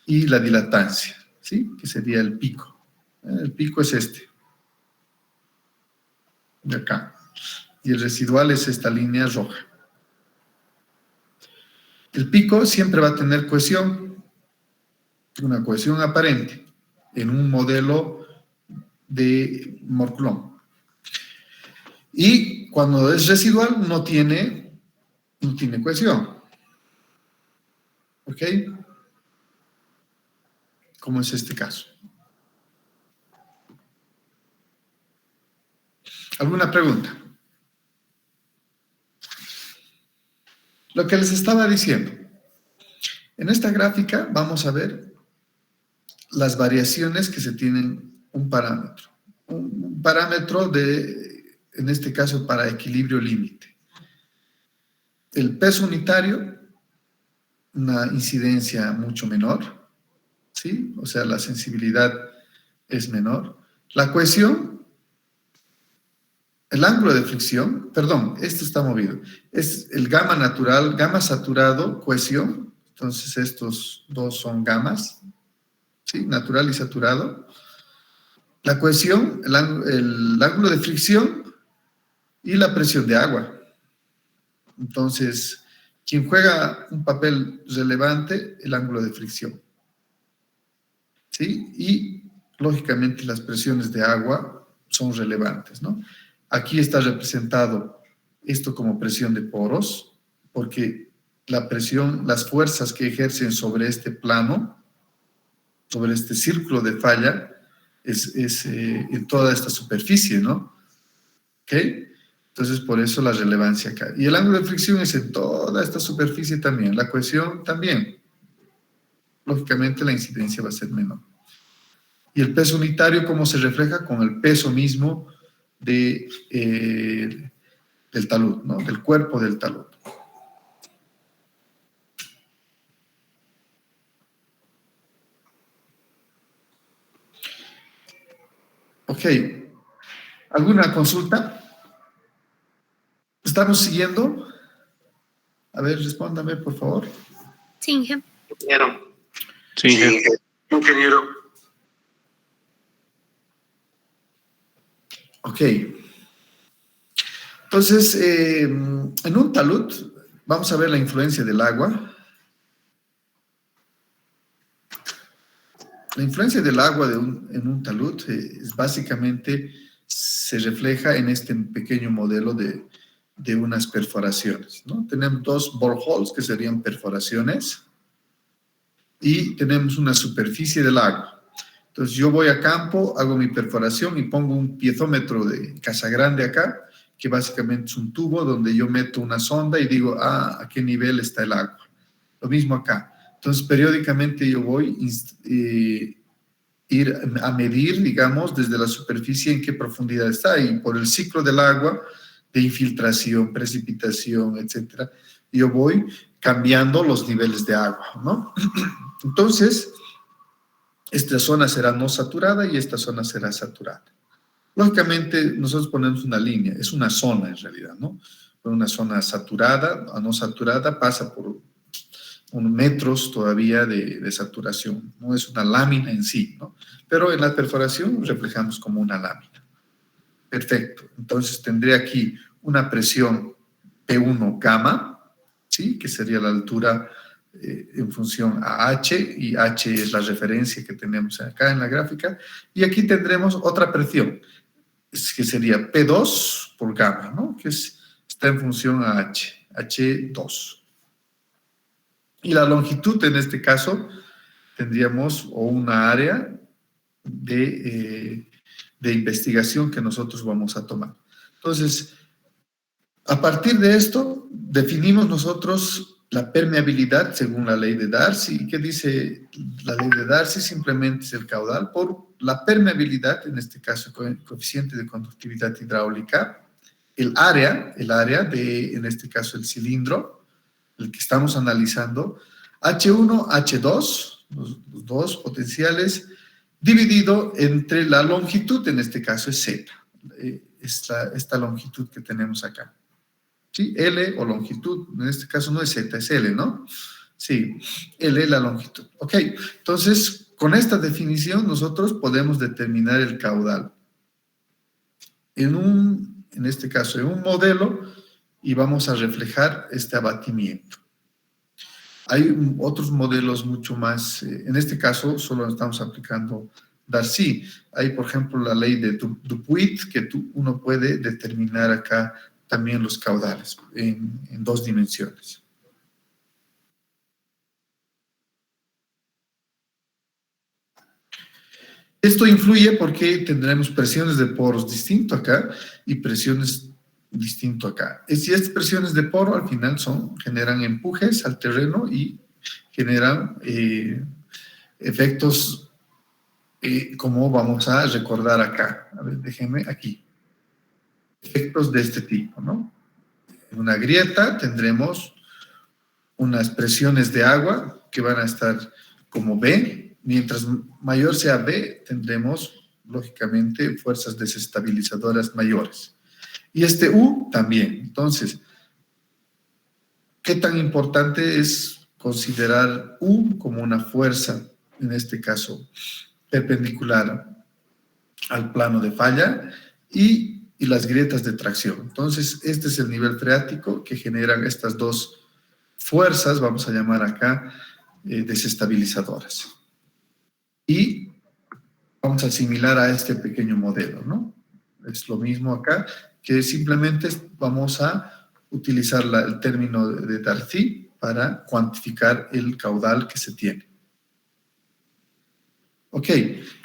y la dilatancia, ¿sí? Que sería el pico. El pico es este, de acá. Y el residual es esta línea roja. El pico siempre va a tener cohesión, una cohesión aparente, en un modelo de Moore-Coulomb. Y cuando es residual no tiene cohesión. ¿Ok? Como es este caso. ¿Alguna pregunta? Lo que les estaba diciendo. En esta gráfica vamos a ver las variaciones que se tienen un parámetro. Un parámetro en este caso, para equilibrio límite. El peso unitario, una incidencia mucho menor, ¿sí? O sea, la sensibilidad es menor. La cohesión, el ángulo de fricción, perdón, esto está movido, es el gamma natural, gamma saturado, cohesión. Entonces, estos dos son gamas, ¿sí? Natural y saturado. La cohesión, el ángulo de fricción y la presión de agua. Entonces, quien juega un papel relevante, el ángulo de fricción. ¿Sí? Y, lógicamente, las presiones de agua son relevantes, ¿no? Aquí está representado esto como presión de poros, porque la presión, las fuerzas que ejercen sobre este plano, sobre este círculo de falla, es en toda esta superficie, ¿no? ¿Ok? Entonces, por eso la relevancia acá. Y el ángulo de fricción es en toda esta superficie también. La cohesión también. Lógicamente, la incidencia va a ser menor. Y el peso unitario, ¿cómo se refleja? Con el peso mismo del talud, ¿no? Del cuerpo del talud. Ok. ¿Alguna consulta? ¿Estamos siguiendo? A ver, respóndame, por favor. Sí, ingeniero. Ingeniero. Sí, ingeniero. Ingeniero. Ok. Entonces, en un talud, vamos a ver la influencia del agua. La influencia del agua en un talud es básicamente se refleja en este pequeño modelo de unas perforaciones, ¿no? Tenemos dos boreholes, que serían perforaciones, y tenemos una superficie del agua. Entonces, yo voy a campo, hago mi perforación y pongo un piezómetro de casa grande acá, que básicamente es un tubo donde yo meto una sonda y digo, ¿a qué nivel está el agua? Lo mismo acá. Entonces, periódicamente yo voy ir a medir, digamos, desde la superficie en qué profundidad está, y por el ciclo del agua, de infiltración, precipitación, etcétera, yo voy cambiando los niveles de agua, ¿no? Entonces, esta zona será no saturada y esta zona será saturada. Lógicamente, nosotros ponemos una línea, es una zona en realidad, ¿no? Una zona saturada a no saturada pasa por unos metros todavía de saturación, no es una lámina en sí, ¿no? Pero en la perforación reflejamos como una lámina. Perfecto. Entonces tendré aquí una presión P1 gamma, ¿sí? Que sería la altura en función a H, y H es la referencia que tenemos acá en la gráfica. Y aquí tendremos otra presión, que sería P2 por gamma, ¿no? Que está en función a H, H2. Y la longitud, en este caso, tendríamos una área de investigación que nosotros vamos a tomar. Entonces, a partir de esto, definimos nosotros la permeabilidad según la ley de Darcy. ¿Qué dice la ley de Darcy? Simplemente es el caudal por la permeabilidad, en este caso el coeficiente de conductividad hidráulica, el área de, en este caso, el cilindro, el que estamos analizando, H1, H2, los dos potenciales, dividido entre la longitud, en este caso es Z, esta longitud que tenemos acá. ¿Sí? L o longitud, en este caso no es Z, es L, ¿no? Sí, L la longitud. Ok, entonces, con esta definición nosotros podemos determinar el caudal. En este caso, en un modelo, y vamos a reflejar este abatimiento. Hay otros modelos mucho más, en este caso solo estamos aplicando Darcy. Hay, por ejemplo, la ley de Dupuit, que uno puede determinar acá también los caudales en 2 dimensiones. Esto influye porque tendremos presiones de poros distinto acá y presiones distinto acá. Y estas presiones de poro al final generan empujes al terreno y generan efectos como vamos a recordar acá. A ver, déjenme aquí. Efectos de este tipo, ¿no? En una grieta tendremos unas presiones de agua que van a estar como B. Mientras mayor sea B, tendremos, lógicamente, fuerzas desestabilizadoras mayores. Y este U también. Entonces, ¿qué tan importante es considerar U como una fuerza, en este caso, perpendicular al plano de falla y las grietas de tracción? Entonces, este es el nivel freático que generan estas dos fuerzas, vamos a llamar acá, desestabilizadoras. Y vamos a asimilar a este pequeño modelo, ¿no? Es lo mismo acá, que simplemente vamos a utilizar el término de Darcy para cuantificar el caudal que se tiene. Ok,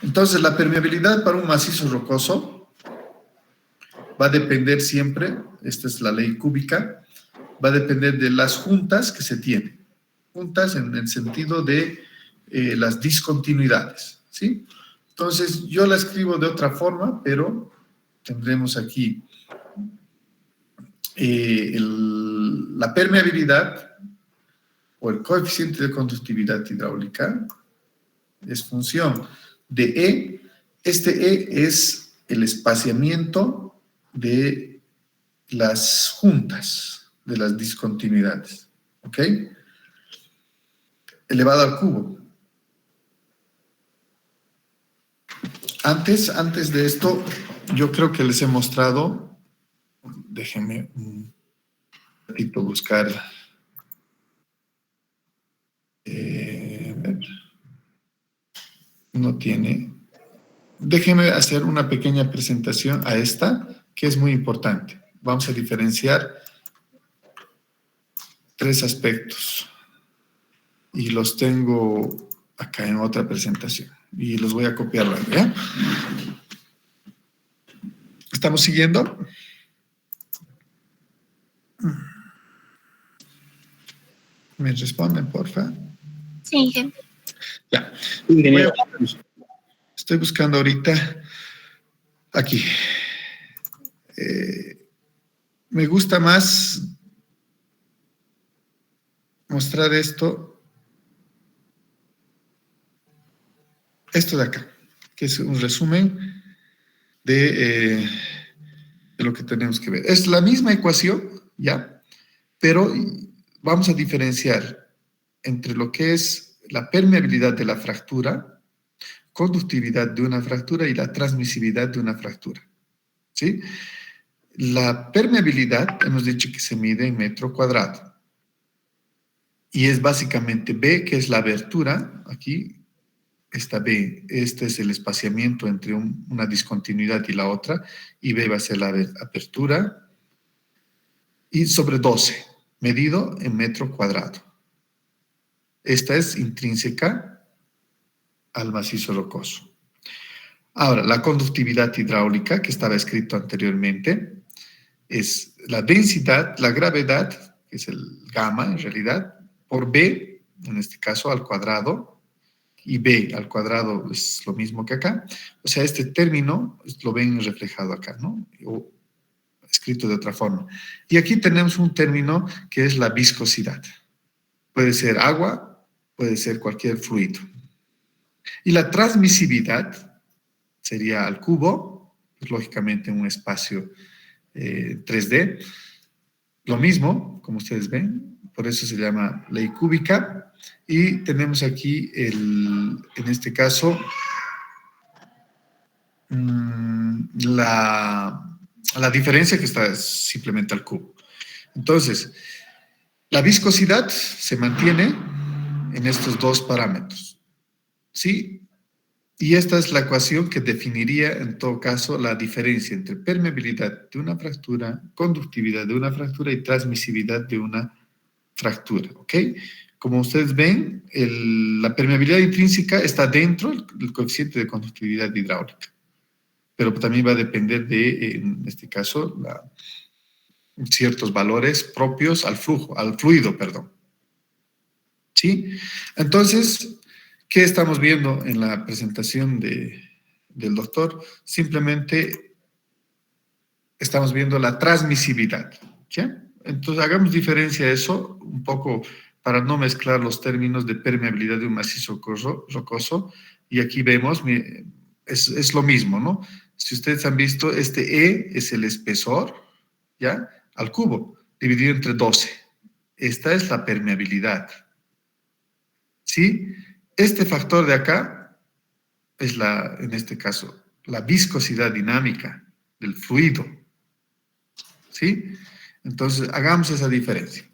entonces la permeabilidad para un macizo rocoso va a depender siempre, esta es la ley cúbica, va a depender de las juntas que se tienen. Juntas en el sentido de las discontinuidades, ¿sí? Entonces, yo la escribo de otra forma, pero tendremos aquí la permeabilidad o el coeficiente de conductividad hidráulica es función de E. Este E es el espaciamiento de las juntas, de las discontinuidades, ¿ok? Elevado al cubo. Antes de esto, yo creo que les he mostrado, déjenme un ratito buscar, no tiene, déjenme hacer una pequeña presentación a esta, que es muy importante. Vamos a diferenciar 3 aspectos y los tengo acá en otra presentación y los voy a copiar, ¿ya? ¿Estamos siguiendo? ¿Me responden, porfa? Sí, gente. Ya. Sí, ingeniero. Estoy buscando ahorita aquí. Me gusta más mostrar esto de acá, que es un resumen de lo que tenemos que ver. Es la misma ecuación, ¿ya? Pero vamos a diferenciar entre lo que es la permeabilidad de la fractura, conductividad de una fractura y la transmisividad de una fractura, ¿sí? La permeabilidad, hemos dicho que se mide en metro cuadrado. Y es básicamente B, que es la abertura, aquí está B, este es el espaciamiento entre una discontinuidad y la otra, y B va a ser la apertura, y sobre 12, medido en metro cuadrado. Esta es intrínseca al macizo rocoso. Ahora, la conductividad hidráulica, que estaba escrito anteriormente, es la densidad, la gravedad, que es el gamma en realidad, por B, en este caso al cuadrado, y B al cuadrado es lo mismo que acá. O sea, este término lo ven reflejado acá, ¿no? O escrito de otra forma. Y aquí tenemos un término que es la viscosidad. Puede ser agua, puede ser cualquier fluido. Y la transmisividad sería al cubo, pues, lógicamente en un espacio 3D. Lo mismo, como ustedes ven, por eso se llama ley cúbica. Y tenemos aquí, en este caso, la diferencia que está simplemente al cubo. Entonces, la viscosidad se mantiene en estos dos parámetros, ¿sí? Y esta es la ecuación que definiría, en todo caso, la diferencia entre permeabilidad de una fractura, conductividad de una fractura y transmisividad de una fractura, ¿ok? Como ustedes ven, la permeabilidad intrínseca está dentro del coeficiente de conductividad hidráulica, pero también va a depender de, en este caso, ciertos valores propios al fluido, perdón. ¿Sí? Entonces, ¿qué estamos viendo en la presentación del doctor? Simplemente estamos viendo la transmisividad, ¿ya? Entonces, hagamos diferencia a eso un poco para no mezclar los términos de permeabilidad de un macizo rocoso. Y aquí vemos, es lo mismo, ¿no? Si ustedes han visto, este E es el espesor, ¿ya? Al cubo, dividido entre 12. Esta es la permeabilidad, ¿sí? Este factor de acá es en este caso, la viscosidad dinámica del fluido, ¿sí? Entonces, hagamos esa diferencia.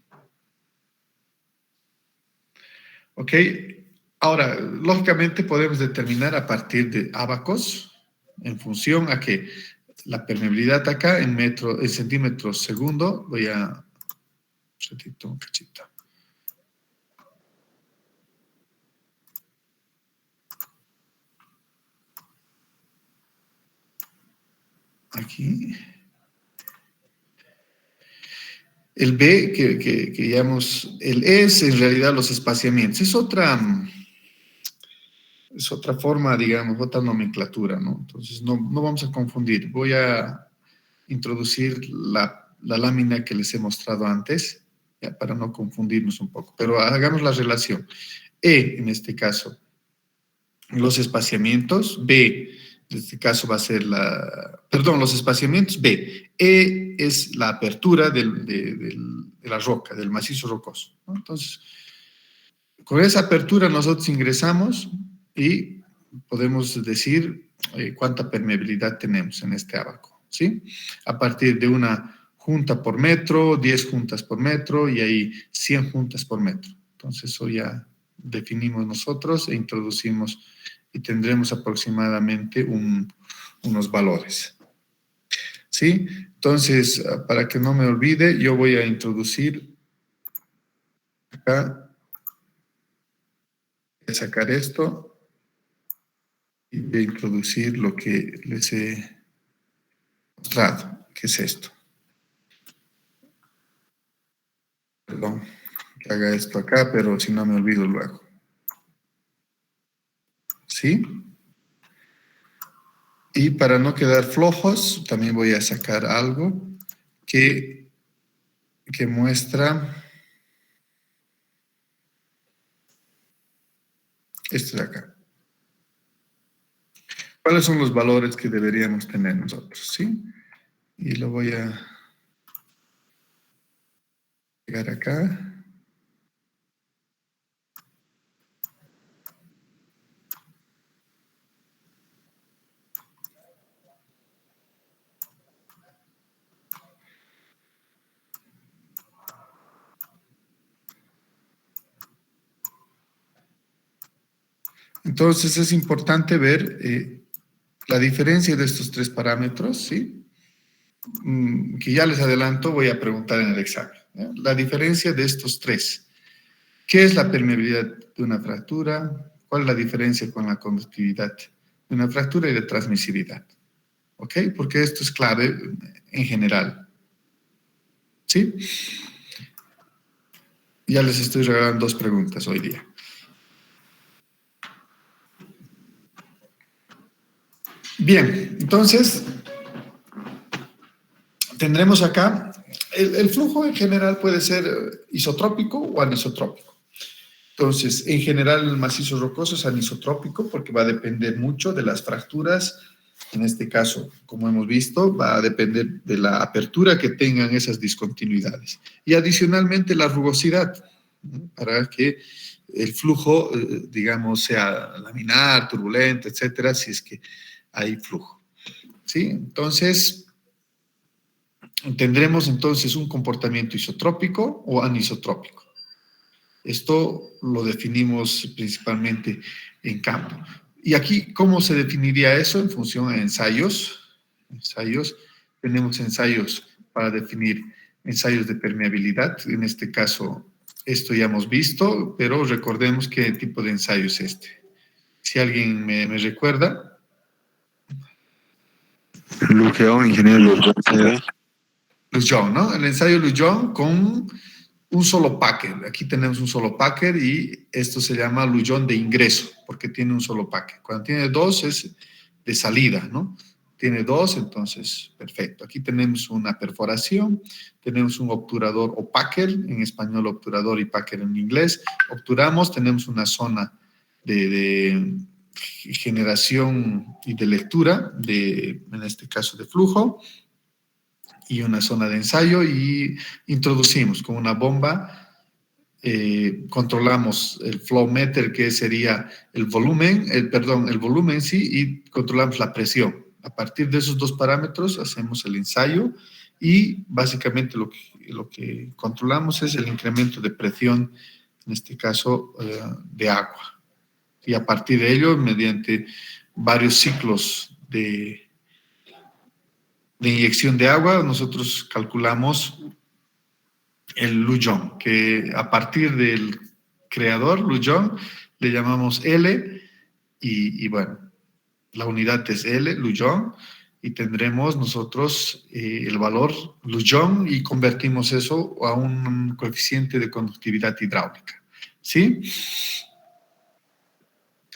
¿Ok? Ahora, lógicamente podemos determinar a partir de ábacos, en función a que la permeabilidad acá en centímetros segundo, voy a... Un cachito. Aquí. El B, que llamamos, el E es en realidad los espaciamientos. Es otra forma, digamos, otra nomenclatura, ¿no? Entonces, no vamos a confundir. Voy a introducir la lámina que les he mostrado antes, ya, para no confundirnos un poco. Pero hagamos la relación. E, en este caso, los espaciamientos. B, en este caso va a ser los espaciamientos. B. E es la apertura de la roca, del macizo rocoso, ¿no? Entonces, con esa apertura nosotros ingresamos y podemos decir cuánta permeabilidad tenemos en este ábaco, ¿sí? A partir de una junta por metro, 10 juntas por metro y ahí 100 juntas por metro. Entonces eso ya definimos nosotros e introducimos y tendremos aproximadamente unos valores, ¿sí? Entonces, para que no me olvide, yo voy a introducir acá, voy a sacar esto y voy a introducir lo que les he mostrado, que es esto. Perdón que haga esto acá, pero si no me olvido luego. ¿Sí? Y para no quedar flojos, también voy a sacar algo que muestra esto de acá. ¿Cuáles son los valores que deberíamos tener nosotros? ¿Sí? Y lo voy a pegar acá. Entonces es importante ver la diferencia de estos tres parámetros, ¿sí? Que ya les adelanto, voy a preguntar en el examen. ¿Ya? La diferencia de estos tres. ¿Qué es la permeabilidad de una fractura? ¿Cuál es la diferencia con la conductividad de una fractura y de transmisividad? ¿Ok? Porque esto es clave en general. ¿Sí? Ya les estoy regalando 2 preguntas hoy día. Bien, entonces, tendremos acá, el flujo en general puede ser isotrópico o anisotrópico. Entonces, en general, el macizo rocoso es anisotrópico porque va a depender mucho de las fracturas. En este caso, como hemos visto, va a depender de la apertura que tengan esas discontinuidades. Y adicionalmente, la rugosidad, ¿no? Para que el flujo, digamos, sea laminar, turbulento, etcétera, si es que hay flujo. ¿Sí? Entonces, tendremos entonces un comportamiento isotrópico o anisotrópico. Esto lo definimos principalmente en campo. Y aquí, ¿cómo se definiría eso? En función de ensayos. Tenemos ensayos para definir ensayos de permeabilidad. En este caso, esto ya hemos visto, pero recordemos qué tipo de ensayo es este. Si alguien me recuerda. Lugeón, ingeniero. Lujon, ¿no? El ensayo Lujon con un solo packer. Aquí tenemos un solo packer y esto se llama Lujon de ingreso, porque tiene un solo packer. Cuando tiene 2 es de salida, ¿no? Tiene 2, entonces, perfecto. Aquí tenemos una perforación, tenemos un obturador o packer, en español obturador y packer en inglés. Obturamos, tenemos una zona de generación y de lectura, en este caso de flujo, y una zona de ensayo y introducimos con una bomba, controlamos el flow meter, que sería el volumen, el volumen sí, y controlamos la presión. A partir de esos 2 parámetros hacemos el ensayo y básicamente lo que controlamos es el incremento de presión, en este caso de agua. Y a partir de ello, mediante varios ciclos de inyección de agua, nosotros calculamos el Lujon, que a partir del creador, Lujon, le llamamos L, y bueno, la unidad es L, Lujon, y tendremos nosotros el valor Lujon y convertimos eso a un coeficiente de conductividad hidráulica, ¿sí?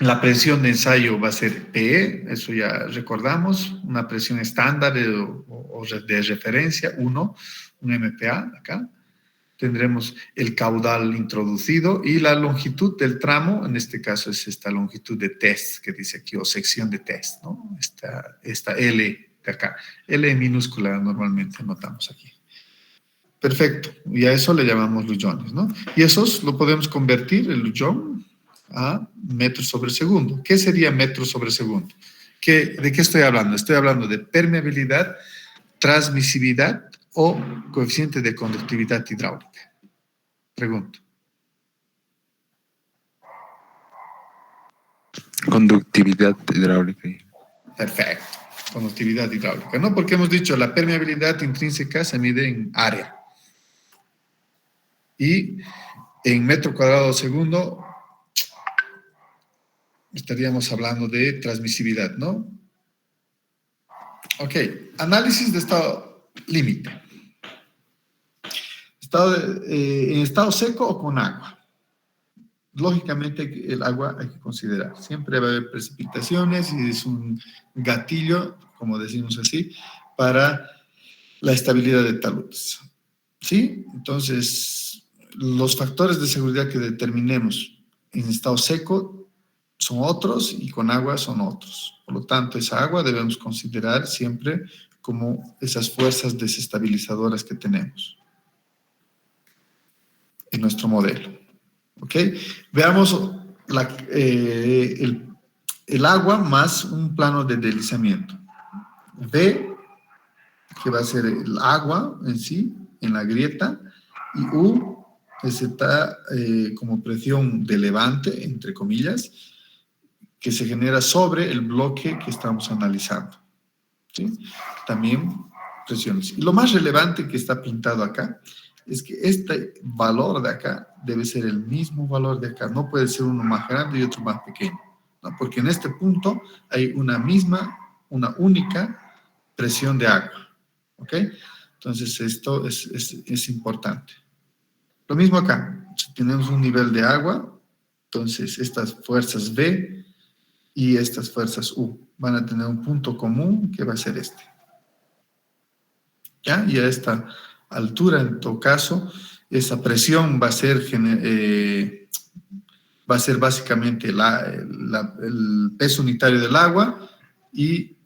La presión de ensayo va a ser PE, eso ya recordamos, una presión estándar o de referencia, 1, un MPa acá. Tendremos el caudal introducido y la longitud del tramo, en este caso es esta longitud de test que dice aquí, o sección de test, ¿no? Esta L de acá, L minúscula normalmente notamos aquí. Perfecto, y a eso le llamamos lujones, ¿no? Y esos lo podemos convertir, el lujon, a metros sobre segundo. ¿Qué sería metros sobre segundo? ¿De qué estoy hablando? Estoy hablando de permeabilidad, transmisividad o coeficiente de conductividad hidráulica. Pregunto. Conductividad hidráulica. Perfecto. Conductividad hidráulica, ¿no? Porque hemos dicho la permeabilidad intrínseca se mide en área. Y en metro cuadrado segundo estaríamos hablando de transmisividad, ¿no? Ok, análisis de estado límite. En estado seco o con agua. Lógicamente el agua hay que considerar. Siempre va a haber precipitaciones y es un gatillo, como decimos así, para la estabilidad de taludes. ¿Sí? Entonces, los factores de seguridad que determinemos en estado seco son otros y con agua son otros. Por lo tanto, esa agua debemos considerar siempre como esas fuerzas desestabilizadoras que tenemos en nuestro modelo. ¿Ok? Veamos el agua más un plano de deslizamiento. V, que va a ser el agua en sí, en la grieta, y U, que está como presión de levante, entre comillas, que se genera sobre el bloque que estamos analizando. ¿Sí? También presiones. Y lo más relevante que está pintado acá es que este valor de acá debe ser el mismo valor de acá. No puede ser uno más grande y otro más pequeño, ¿no? Porque en este punto hay una única presión de agua. ¿Ok? Entonces, esto es importante. Lo mismo acá. Si tenemos un nivel de agua, entonces estas fuerzas V y estas fuerzas U van a tener un punto común que va a ser este. ¿Ya? Y a esta altura, en todo caso, esa presión va a ser básicamente el peso unitario del agua y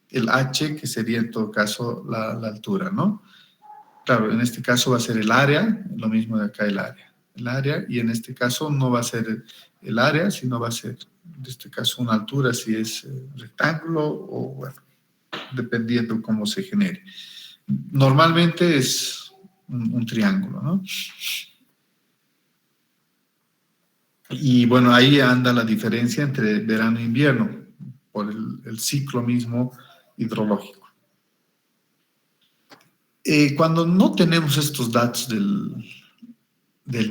el H, que sería en todo caso la altura, ¿no? Claro, en este caso va a ser el área, lo mismo de acá el área, y en este caso no va a ser el área, sino va a ser, en este caso, una altura, si es rectángulo o, bueno, dependiendo cómo se genere. Normalmente es un triángulo, ¿no? Y bueno, ahí anda la diferencia entre verano e invierno, por el ciclo mismo hidrológico. Cuando no tenemos estos datos del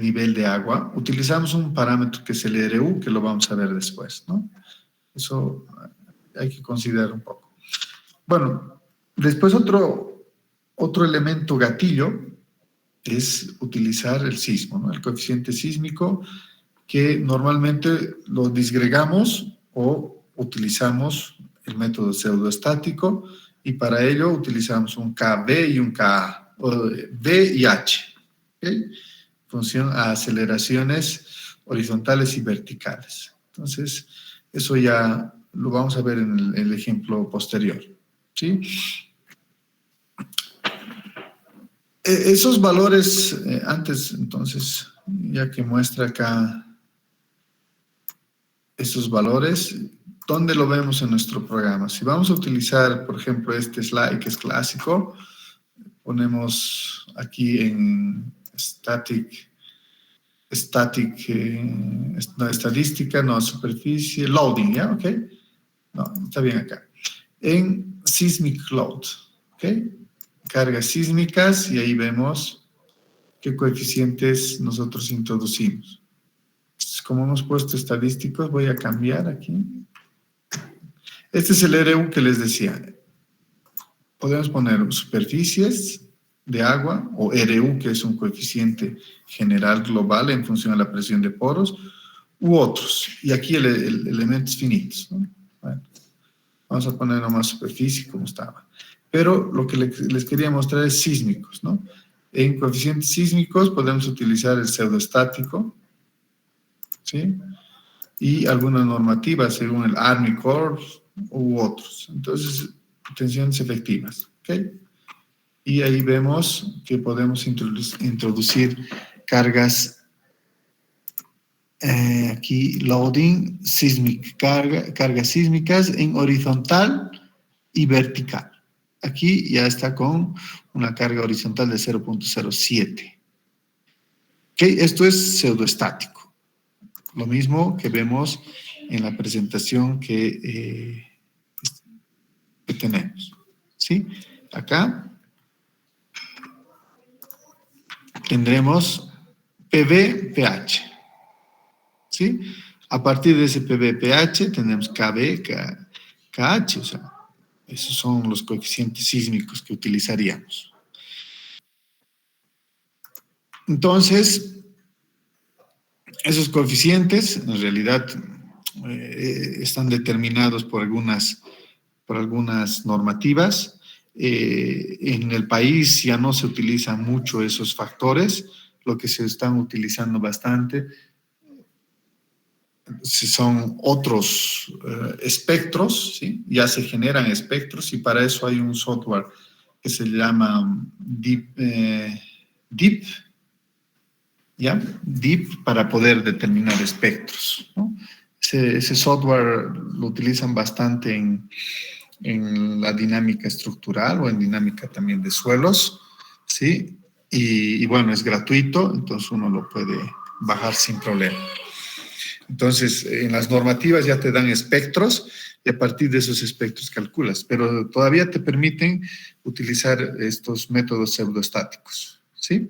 nivel de agua, utilizamos un parámetro que es el RU, que lo vamos a ver después, ¿no? Eso hay que considerar un poco. Bueno, después otro elemento gatillo es utilizar el sismo, ¿no? El coeficiente sísmico, que normalmente lo disgregamos o utilizamos el método pseudoestático, y para ello utilizamos un KB y un KA, o B y H, ¿okay? Función a aceleraciones horizontales y verticales. Entonces, eso ya lo vamos a ver en el ejemplo posterior, ¿sí? Esos valores, antes, entonces, ya que muestra acá esos valores, ¿dónde lo vemos en nuestro programa? Si vamos a utilizar, por ejemplo, este slide que es clásico, ponemos aquí en estadística, no, superficie, loading, ¿ya? ¿Ok? No, está bien acá. En seismic load, ¿ok? Cargas sísmicas, y ahí vemos qué coeficientes nosotros introducimos. Como hemos puesto estadísticos, voy a cambiar aquí. Este es el RU que les decía. Podemos poner superficies de agua, o RU, que es un coeficiente general global en función de la presión de poros, u otros. Y aquí elementos finitos, ¿no? Bueno, vamos a poner nomás superficie como estaba. Pero lo que les quería mostrar es sísmicos, ¿no? En coeficientes sísmicos podemos utilizar el pseudoestático, ¿sí? Y algunas normativas según el Army Corps u otros. Entonces, tensiones efectivas, ¿ok? Y ahí vemos que podemos introducir cargas, aquí loading, cargas sísmicas en horizontal y vertical. Aquí ya está con una carga horizontal de 0.07. ¿Ok? Esto es pseudoestático. Lo mismo que vemos en la presentación que tenemos, ¿sí? Acá tendremos PV-pH, ¿sí? A partir de ese PV-pH tenemos KB, KH, o sea, esos son los coeficientes sísmicos que utilizaríamos. Entonces, esos coeficientes en realidad están determinados por algunas normativas. En el país ya no se utilizan mucho esos factores. Lo que se están utilizando bastante son otros espectros, ¿sí? Ya se generan espectros, y para eso hay un software que se llama DEEP, ¿ya? DEEP, para poder determinar espectros, ¿no? Ese software lo utilizan bastante en la dinámica estructural o en dinámica también de suelos, ¿sí? Y bueno, es gratuito, entonces uno lo puede bajar sin problema. Entonces, en las normativas ya te dan espectros y a partir de esos espectros calculas, pero todavía te permiten utilizar estos métodos pseudoestáticos, ¿sí?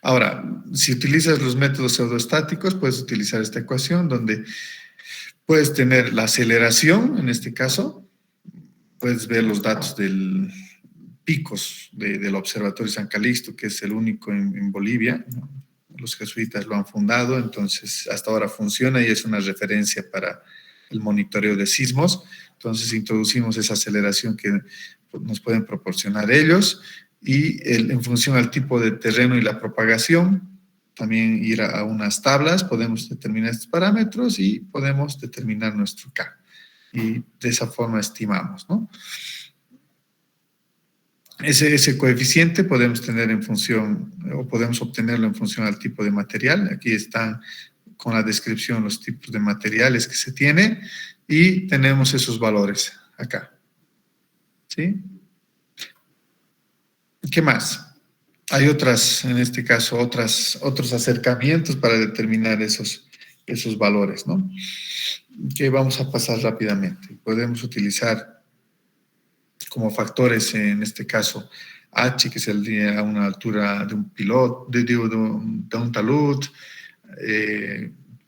Ahora, si utilizas los métodos pseudoestáticos, puedes utilizar esta ecuación donde puedes tener la aceleración, en este caso, puedes ver los datos del picos del Observatorio San Calixto, que es el único en Bolivia, ¿no? Los jesuitas lo han fundado, entonces hasta ahora funciona y es una referencia para el monitoreo de sismos. Entonces introducimos esa aceleración que nos pueden proporcionar ellos y en función al tipo de terreno y la propagación, también ir a unas tablas, podemos determinar estos parámetros y podemos determinar nuestro K. Y de esa forma estimamos, ¿no? Ese coeficiente podemos tener en función, o podemos obtenerlo en función al tipo de material. Aquí están con la descripción los tipos de materiales que se tiene y tenemos esos valores acá. ¿Sí? ¿Qué más? Hay otras, en este caso, otros acercamientos para determinar esos valores, ¿no? Que vamos a pasar rápidamente. Podemos utilizar como factores, en este caso, H, que sería a una altura de un piloto, de un talud,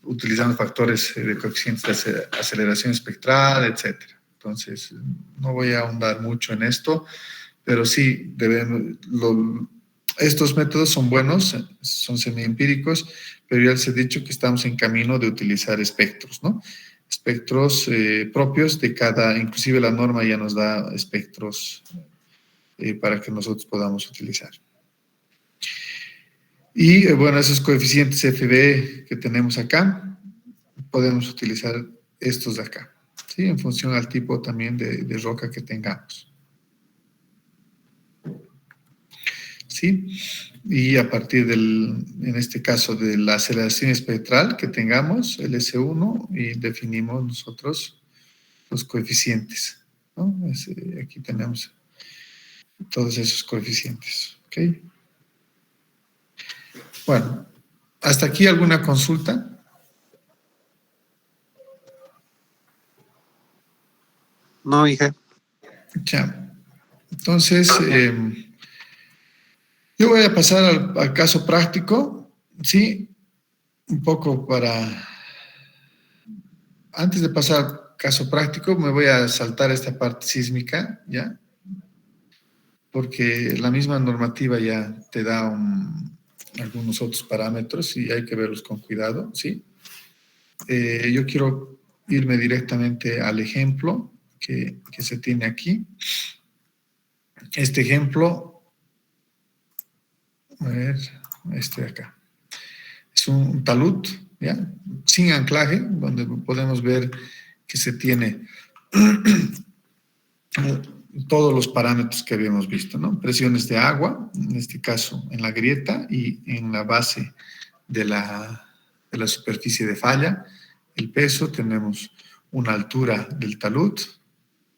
utilizando factores de coeficientes de aceleración espectral, etc. Entonces, no voy a ahondar mucho en esto, pero sí, estos métodos son buenos, son semiempíricos, pero ya les he dicho que estamos en camino de utilizar espectros, ¿no? Espectros propios de cada, inclusive la norma ya nos da espectros para que nosotros podamos utilizar. Y bueno, esos coeficientes FB que tenemos acá, podemos utilizar estos de acá, ¿sí? En función al tipo también de roca que tengamos. ¿Sí? Y a partir en este caso, de la aceleración espectral que tengamos, el S1, y definimos nosotros los coeficientes, ¿no? Aquí tenemos todos esos coeficientes, ¿ok? Bueno, ¿hasta aquí alguna consulta? No, hija. Ya. Entonces, yo voy a pasar al caso práctico, ¿sí? Un poco antes de pasar al caso práctico, me voy a saltar esta parte sísmica, ¿ya? Porque la misma normativa ya te da algunos otros parámetros y hay que verlos con cuidado, ¿sí? Yo quiero irme directamente al ejemplo que se tiene aquí. Este ejemplo, a ver, este de acá. Es un talud, ¿ya? Sin anclaje, donde podemos ver que se tiene todos los parámetros que habíamos visto, ¿no? Presiones de agua, en este caso en la grieta y en la base de la superficie de falla. El peso, tenemos una altura del talud,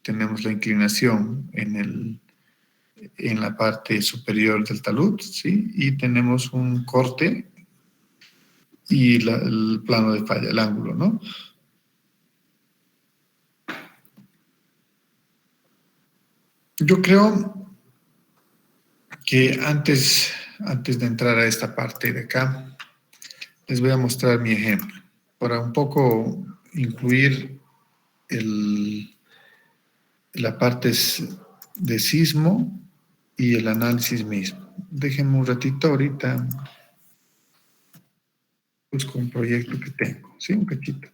tenemos la inclinación en la parte superior del talud, ¿sí? Y tenemos un corte y el plano de falla, el ángulo, ¿no? Yo creo que antes de entrar a esta parte de acá, les voy a mostrar mi ejemplo, para un poco incluir la parte de sismo y el análisis mismo. Déjenme un ratito ahorita, busco un proyecto que tengo, ¿sí? Un cachito.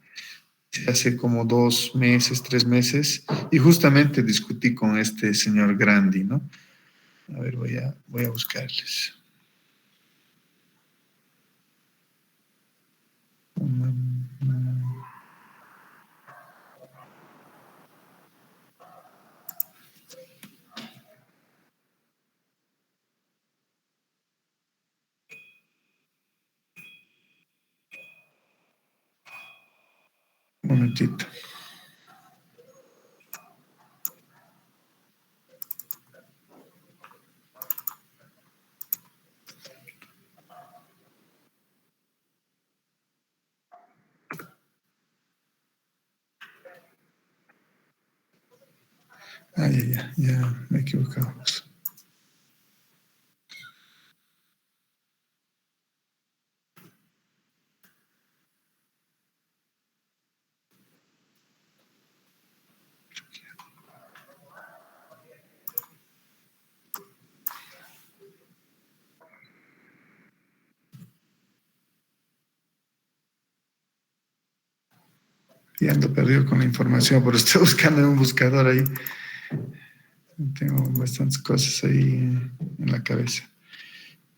Hace como 2 meses, 3 meses, y justamente discutí con este señor Grandi, ¿no? A ver, voy a buscarles. Un momentito. Ya, me he equivocado. Ya ando perdido con la información, pero estoy buscando en un buscador ahí. Tengo bastantes cosas ahí en la cabeza.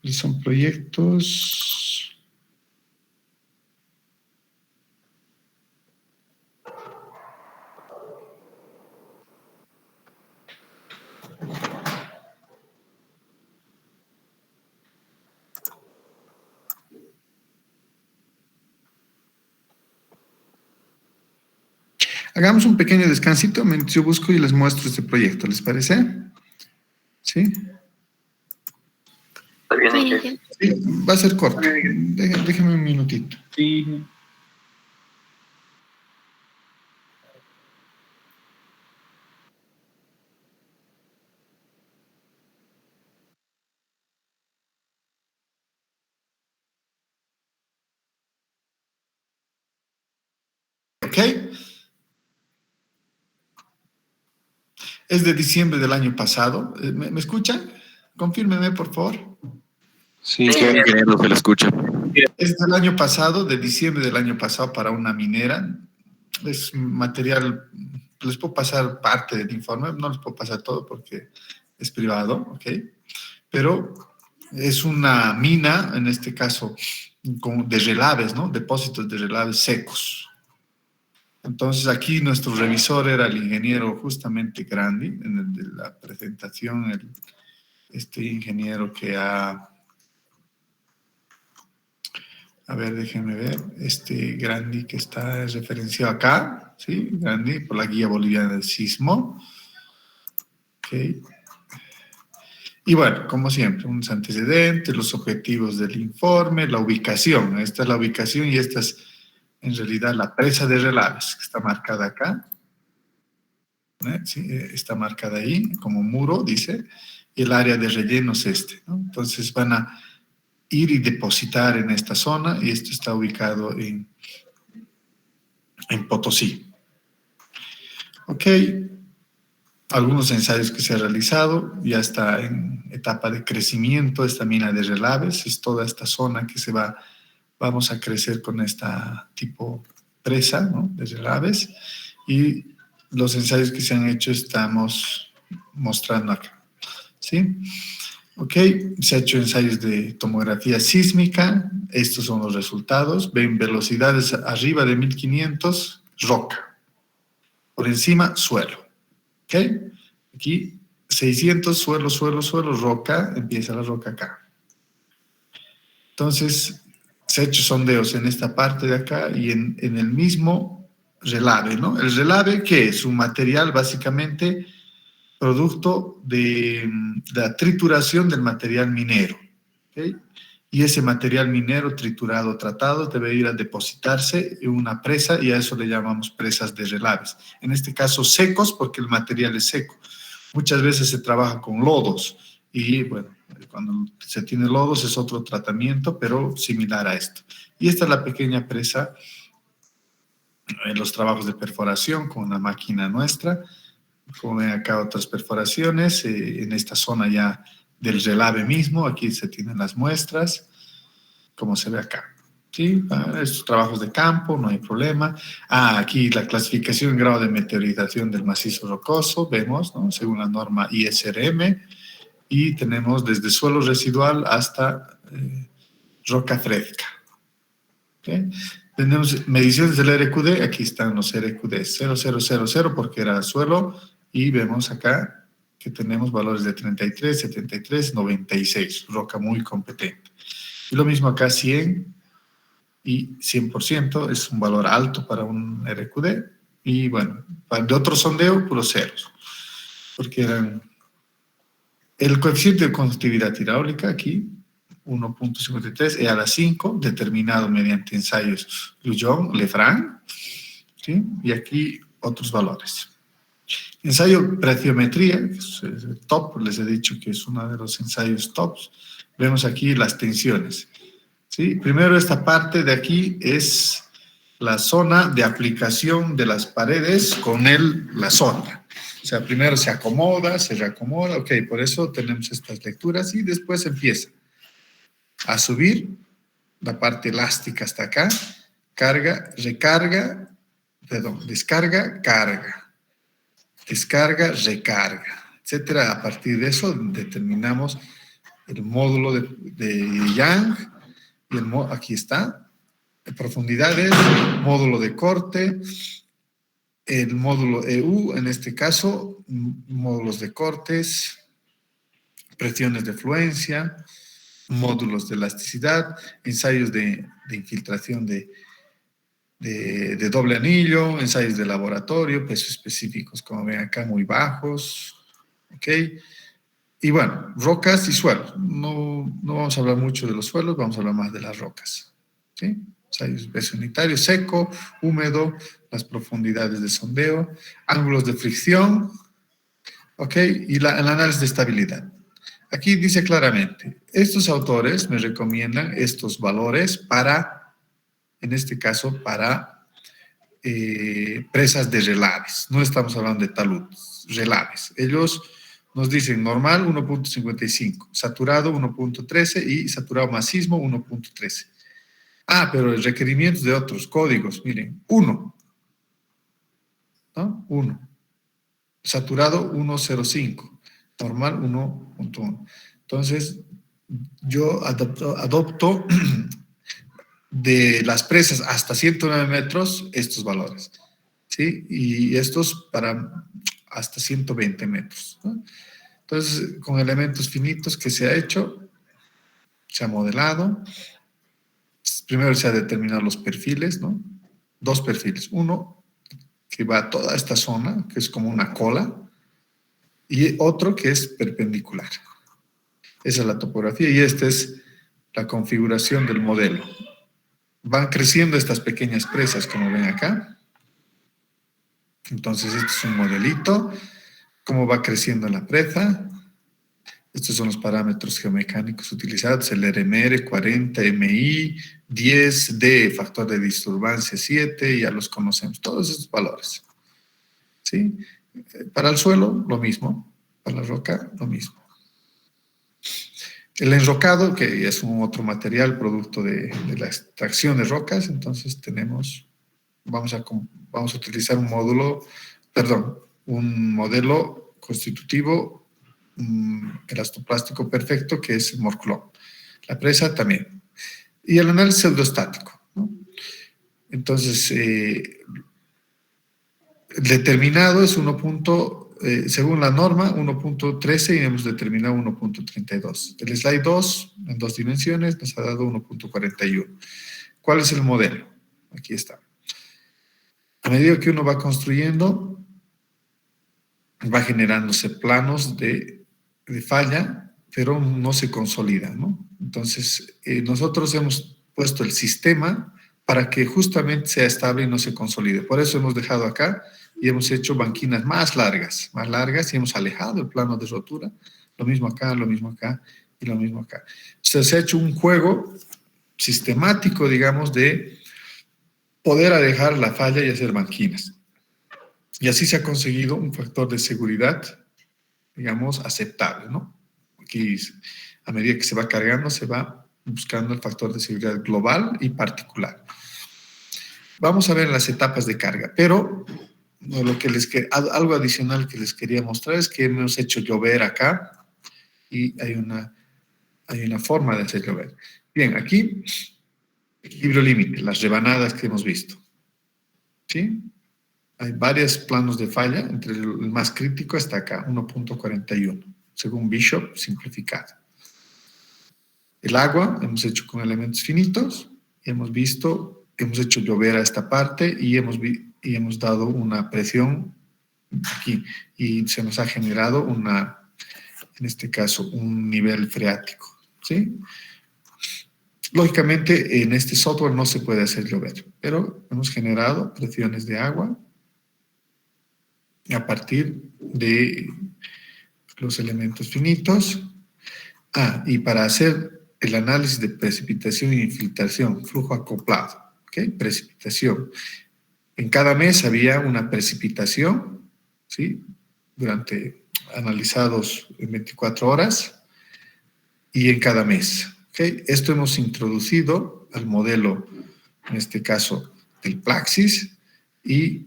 Y son proyectos. Hagamos un pequeño descansito mientras yo busco y les muestro este proyecto, ¿les parece? ¿Sí? Está bien, Sí, Inge. sí. Sí, va a ser corto. Déjenme un minutito. Sí. ¿Ok? Es de diciembre del año pasado. ¿Me escuchan? Confírmeme, por favor. Sí, Sí, ingeniero, se le escucha. Es del año pasado, de diciembre del año pasado, para una minera. Es material, les puedo pasar parte del informe, no les puedo pasar todo porque es privado, ¿ok? Pero es una mina, en este caso, de relaves, ¿no? Depósitos de relaves secos. Entonces aquí nuestro revisor era el ingeniero justamente Grandi, en el de la presentación, este ingeniero que a ver, déjenme ver, este Grandi que está referenciado acá, ¿sí? Grandi, por la Guía Boliviana del Sismo. Ok. Y bueno, como siempre, unos antecedentes, los objetivos del informe, la ubicación. Esta es la ubicación y esta es en realidad la presa de relaves, que está marcada acá. Sí, está marcada ahí como muro, dice, y el área de relleno es este, ¿no? Entonces van a ir y depositar en esta zona y esto está ubicado en Potosí. Ok, algunos ensayos que se han realizado, ya está en etapa de crecimiento esta mina de relaves, es toda esta zona que vamos a crecer con esta tipo presa, ¿no? De relaves, y los ensayos que se han hecho estamos mostrando acá, ¿sí? Ok, se ha hecho ensayos de tomografía sísmica, estos son los resultados, ven velocidades arriba de 1500, roca, por encima, suelo, ok, aquí 600, suelo, roca, empieza la roca acá. Entonces, se ha hecho sondeos en esta parte de acá y en el mismo relave, ¿no? El relave, ¿qué es? Un material básicamente producto de la trituración del material minero, ¿ok? Y ese material minero triturado, tratado, debe ir a depositarse en una presa y a eso le llamamos presas de relaves. En este caso secos porque el material es seco. Muchas veces se trabaja con lodos y bueno, cuando se tiene lodos es otro tratamiento, pero similar a esto. Y esta es la pequeña presa en los trabajos de perforación con una máquina nuestra. Como ven acá otras perforaciones, en esta zona ya del relave mismo, aquí se tienen las muestras, como se ve acá. ¿Sí? Estos trabajos de campo, no hay problema. Aquí la clasificación en grado de meteorización del macizo rocoso, vemos, ¿no? Según la norma ISRM, y tenemos desde suelo residual hasta roca fresca. ¿Okay? Tenemos mediciones del RQD, aquí están los RQD 0000 porque era suelo, y vemos acá que tenemos valores de 33, 73, 96, roca muy competente. Y lo mismo acá 100 y 100% es un valor alto para un RQD, y bueno, de otro sondeo, puros ceros, porque eran el coeficiente de conductividad hidráulica aquí, 1.53, es a las 5, determinado mediante ensayos Lujon, Lefranc, ¿sí? Y aquí otros valores. Ensayo preciometría, que es el top, les he dicho que es uno de los ensayos tops. Vemos aquí las tensiones. ¿Sí? Primero esta parte de aquí es la zona de aplicación de las paredes con la sonda. O sea, primero se acomoda, se reacomoda, ok, por eso tenemos estas lecturas y después empieza a subir la parte elástica hasta acá, carga, recarga, perdón, descarga, carga, descarga, recarga, etcétera. A partir de eso determinamos el módulo de Young y aquí está, profundidades, módulo de corte, el módulo EU, en este caso, módulos de cortes, presiones de fluencia, módulos de elasticidad, ensayos de infiltración de doble anillo, ensayos de laboratorio, pesos específicos, como ven acá, muy bajos, ¿ok? Y bueno, rocas y suelos. No vamos a hablar mucho de los suelos, vamos a hablar más de las rocas, ¿sí? Ensayos peso unitario, seco, húmedo, las profundidades de sondeo, ángulos de fricción, ¿ok? Y el análisis de estabilidad. Aquí dice claramente, estos autores me recomiendan estos valores para, en este caso, para presas de relaves. No estamos hablando de taludes, relaves. Ellos nos dicen normal 1.55, saturado 1.13 y saturado masismo 1.13. Ah, pero el requerimiento de otros códigos, miren, 1, ¿no? 1. Saturado 1.05, normal 1.1. Entonces, yo adopto de las presas hasta 109 metros estos valores, ¿sí? Y estos para hasta 120 metros, ¿no? Entonces, con elementos finitos que se ha hecho, se ha modelado. Primero se ha determinado los perfiles, ¿no? 2 perfiles. Uno que va a toda esta zona, que es como una cola, y otro que es perpendicular. Esa es la topografía y esta es la configuración del modelo. Van creciendo estas pequeñas presas, como ven acá. Entonces, este es un modelito, cómo va creciendo la presa. Estos son los parámetros geomecánicos utilizados, el RMR 40, MI 10, D, factor de disturbancia 7, ya los conocemos, todos estos valores. ¿Sí? Para el suelo, lo mismo. Para la roca, lo mismo. El enrocado, que es un otro material producto de la extracción de rocas, entonces vamos a utilizar un modelo constitutivo elastoplástico perfecto, que es Morclon. La presa también. Y el análisis pseudostático, ¿no? Entonces, determinado es según la norma, 1.13 y hemos determinado 1.32. El slide 2, en 2 dimensiones, nos ha dado 1.41. ¿Cuál es el modelo? Aquí está. A medida que uno va construyendo, va generándose planos de falla, pero no se consolida, ¿no? Entonces, nosotros hemos puesto el sistema para que justamente sea estable y no se consolide. Por eso hemos dejado acá y hemos hecho banquinas más largas y hemos alejado el plano de rotura. Lo mismo acá y lo mismo acá. O sea, se ha hecho un juego sistemático, digamos, de poder alejar la falla y hacer banquinas. Y así se ha conseguido un factor de seguridad, digamos, aceptable, ¿no? Aquí, a medida que se va cargando, se va buscando el factor de seguridad global y particular. Vamos a ver las etapas de carga, pero algo adicional que les quería mostrar es que hemos hecho llover acá y hay una forma de hacer llover. Bien, aquí, equilibrio límite, las rebanadas que hemos visto. ¿Sí? Hay varios planos de falla, entre el más crítico hasta acá, 1.41, según Bishop, simplificado. El agua, hemos hecho con elementos finitos, hemos hecho llover a esta parte y hemos dado una presión aquí y se nos ha generado en este caso, un nivel freático, ¿sí? Lógicamente, en este software no se puede hacer llover, pero hemos generado presiones de agua a partir de los elementos finitos. Y para hacer el análisis de precipitación e infiltración, flujo acoplado, ¿ok? Precipitación. En cada mes había una precipitación, ¿sí? Analizados en 24 horas y en cada mes, ¿ok? Esto hemos introducido al modelo, en este caso, del Plaxis, y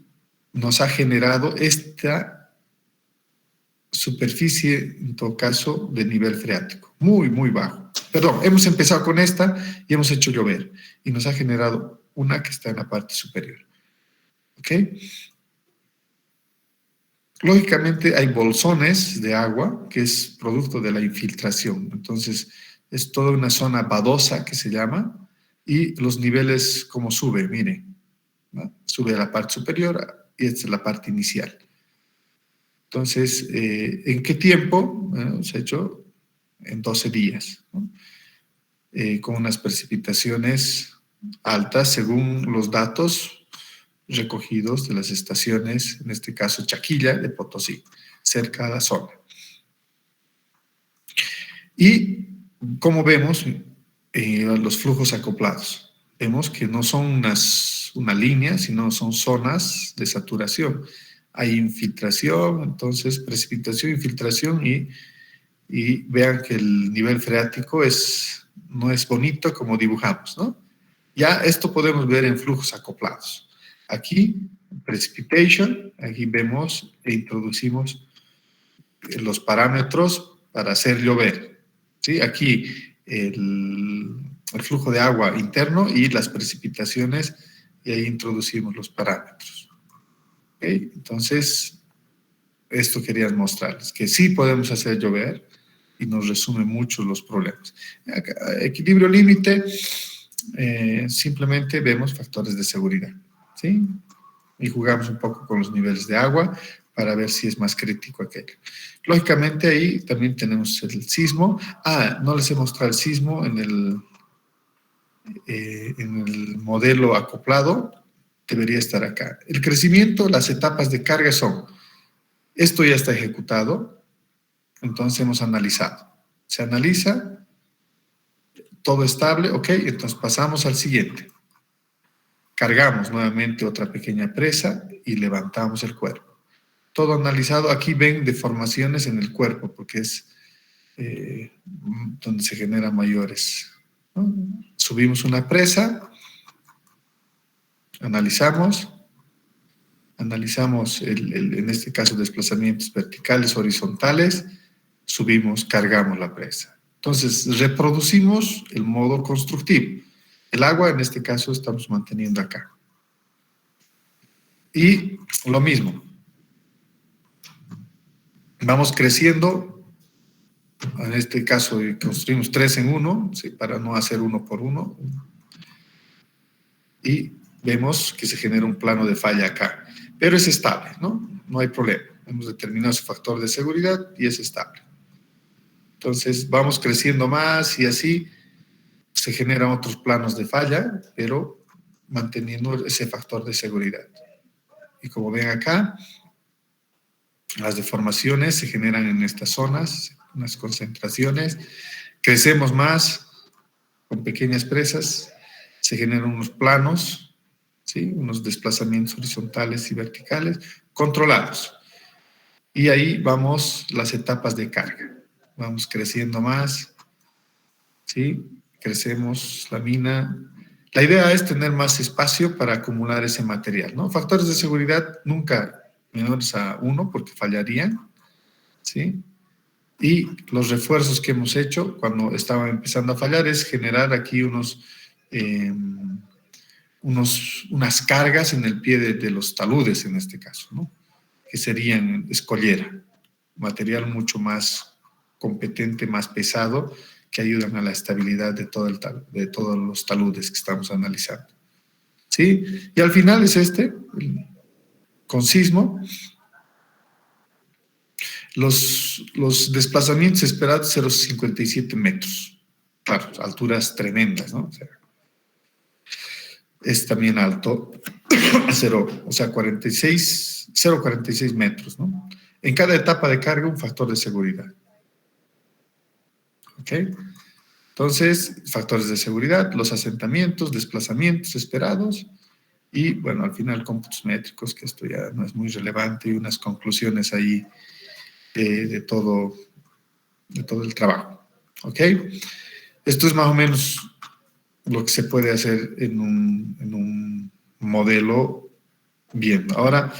nos ha generado esta superficie, en todo caso, de nivel freático, muy, muy bajo. Perdón, hemos empezado con esta y hemos hecho llover, y nos ha generado una que está en la parte superior. ¿Ok? Lógicamente hay bolsones de agua, que es producto de la infiltración. Entonces, es toda una zona badosa que se llama, y los niveles, como sube, miren, ¿no? Sube a la parte superior y esta es la parte inicial. Entonces, ¿en qué tiempo? Bueno, se ha hecho en 12 días, ¿no? Con unas precipitaciones altas según los datos recogidos de las estaciones, en este caso Chaquilla de Potosí, cerca de la zona. Y como vemos, los flujos acoplados, vemos que no son una línea, sino son zonas de saturación. Hay infiltración, entonces precipitación, infiltración, y vean que el nivel freático no es bonito como dibujamos, ¿no? Ya esto podemos ver en flujos acoplados. Aquí, precipitation, aquí vemos e introducimos los parámetros para hacer llover, ¿sí? Aquí el flujo de agua interno y las precipitaciones, y ahí introducimos los parámetros. ¿Okay? Entonces, esto quería mostrarles, que sí podemos hacer llover y nos resume mucho los problemas. Acá, equilibrio límite, simplemente vemos factores de seguridad, ¿sí? Y jugamos un poco con los niveles de agua para ver si es más crítico aquello. Lógicamente ahí también tenemos el sismo. No les he mostrado el sismo en el modelo acoplado, debería estar acá. El crecimiento, las etapas de carga son, esto ya está ejecutado, entonces hemos analizado. Se analiza, todo estable, ok, entonces pasamos al siguiente. Cargamos nuevamente otra pequeña presa y levantamos el cuerpo. Todo analizado, aquí ven deformaciones en el cuerpo, porque es donde se generan mayores, ¿no? Subimos una presa, analizamos en este caso desplazamientos verticales, horizontales, subimos, cargamos la presa. Entonces, reproducimos el modo constructivo. El agua, en este caso, estamos manteniendo acá. Y lo mismo. Vamos creciendo. En este caso, construimos 3 en 1, ¿sí? Para no hacer 1 por 1. Y vemos que se genera un plano de falla acá. Pero es estable, ¿no? No hay problema. Hemos determinado su factor de seguridad y es estable. Entonces, vamos creciendo más y así se generan otros planos de falla, pero manteniendo ese factor de seguridad. Y como ven acá, las deformaciones se generan en estas zonas, unas concentraciones. Crecemos más con pequeñas presas, se generan unos planos, ¿sí? Unos desplazamientos horizontales y verticales controlados. Y ahí vamos las etapas de carga. Vamos creciendo más, ¿sí? Crecemos la mina. La idea es tener más espacio para acumular ese material, ¿no? Factores de seguridad nunca menores a 1 porque fallarían, ¿sí? Y los refuerzos que hemos hecho cuando estaban empezando a fallar es generar aquí unas cargas en el pie de los taludes, en este caso, ¿no? Que serían escollera, material mucho más competente, más pesado, que ayudan a la estabilidad de todos los taludes que estamos analizando. ¿Sí? Y al final es con sismo, los desplazamientos esperados 0,57 metros. Claro, alturas tremendas, ¿no? O sea, es también alto. o sea, 0,46 metros, ¿no? En cada etapa de carga, un factor de seguridad. ¿Ok? Entonces, factores de seguridad, los asentamientos, desplazamientos esperados y, bueno, al final cómputos métricos, que esto ya no es muy relevante, y unas conclusiones ahí de todo el trabajo. ¿Ok? Esto es más o menos lo que se puede hacer en un modelo bien. Ahora,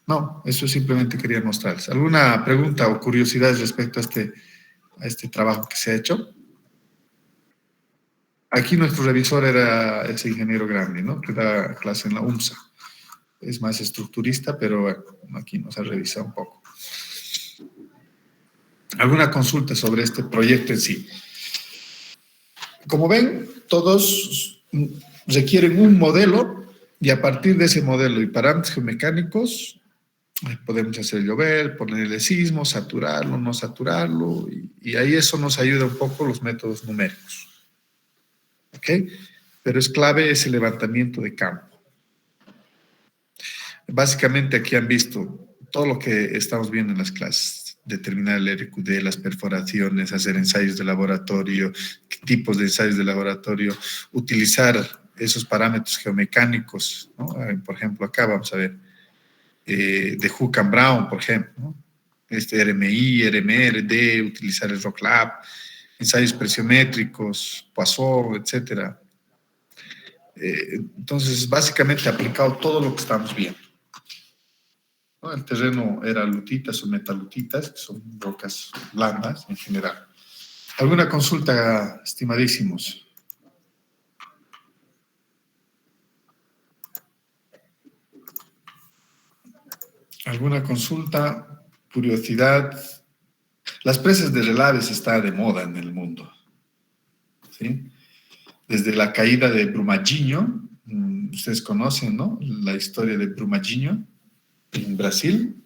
no, eso simplemente quería mostrarles. ¿Alguna pregunta o curiosidad respecto a este trabajo que se ha hecho? Aquí nuestro revisor era ese ingeniero grande, ¿no? Que da clase en la UMSA. Es más estructurista, pero bueno, aquí nos ha revisado un poco. ¿Alguna consulta sobre este proyecto en sí? Como ven, todos requieren un modelo y a partir de ese modelo y parámetros geomecánicos podemos hacer llover, ponerle sismo, saturarlo, no saturarlo y ahí eso nos ayuda un poco los métodos numéricos. ¿Ok? Pero es clave ese levantamiento de campo. Básicamente aquí han visto todo lo que estamos viendo en las clases. Determinar el RQD, las perforaciones, hacer ensayos de laboratorio, qué tipos de ensayos de laboratorio, utilizar esos parámetros geomecánicos, ¿no? Por ejemplo, acá vamos a ver de Hook and Brown, por ejemplo, ¿no? RMI, RMRD, utilizar el RockLab, ensayos presiométricos, Poisson, etcétera. Entonces, básicamente aplicado todo lo que estamos viendo, ¿no? El terreno era lutitas o metalutitas, que son rocas blandas en general. ¿Alguna consulta, estimadísimos? ¿Alguna consulta, curiosidad? Las presas de relaves están de moda en el mundo, ¿sí? Desde la caída de Brumadinho, ustedes conocen, ¿no? La historia de Brumadinho en Brasil.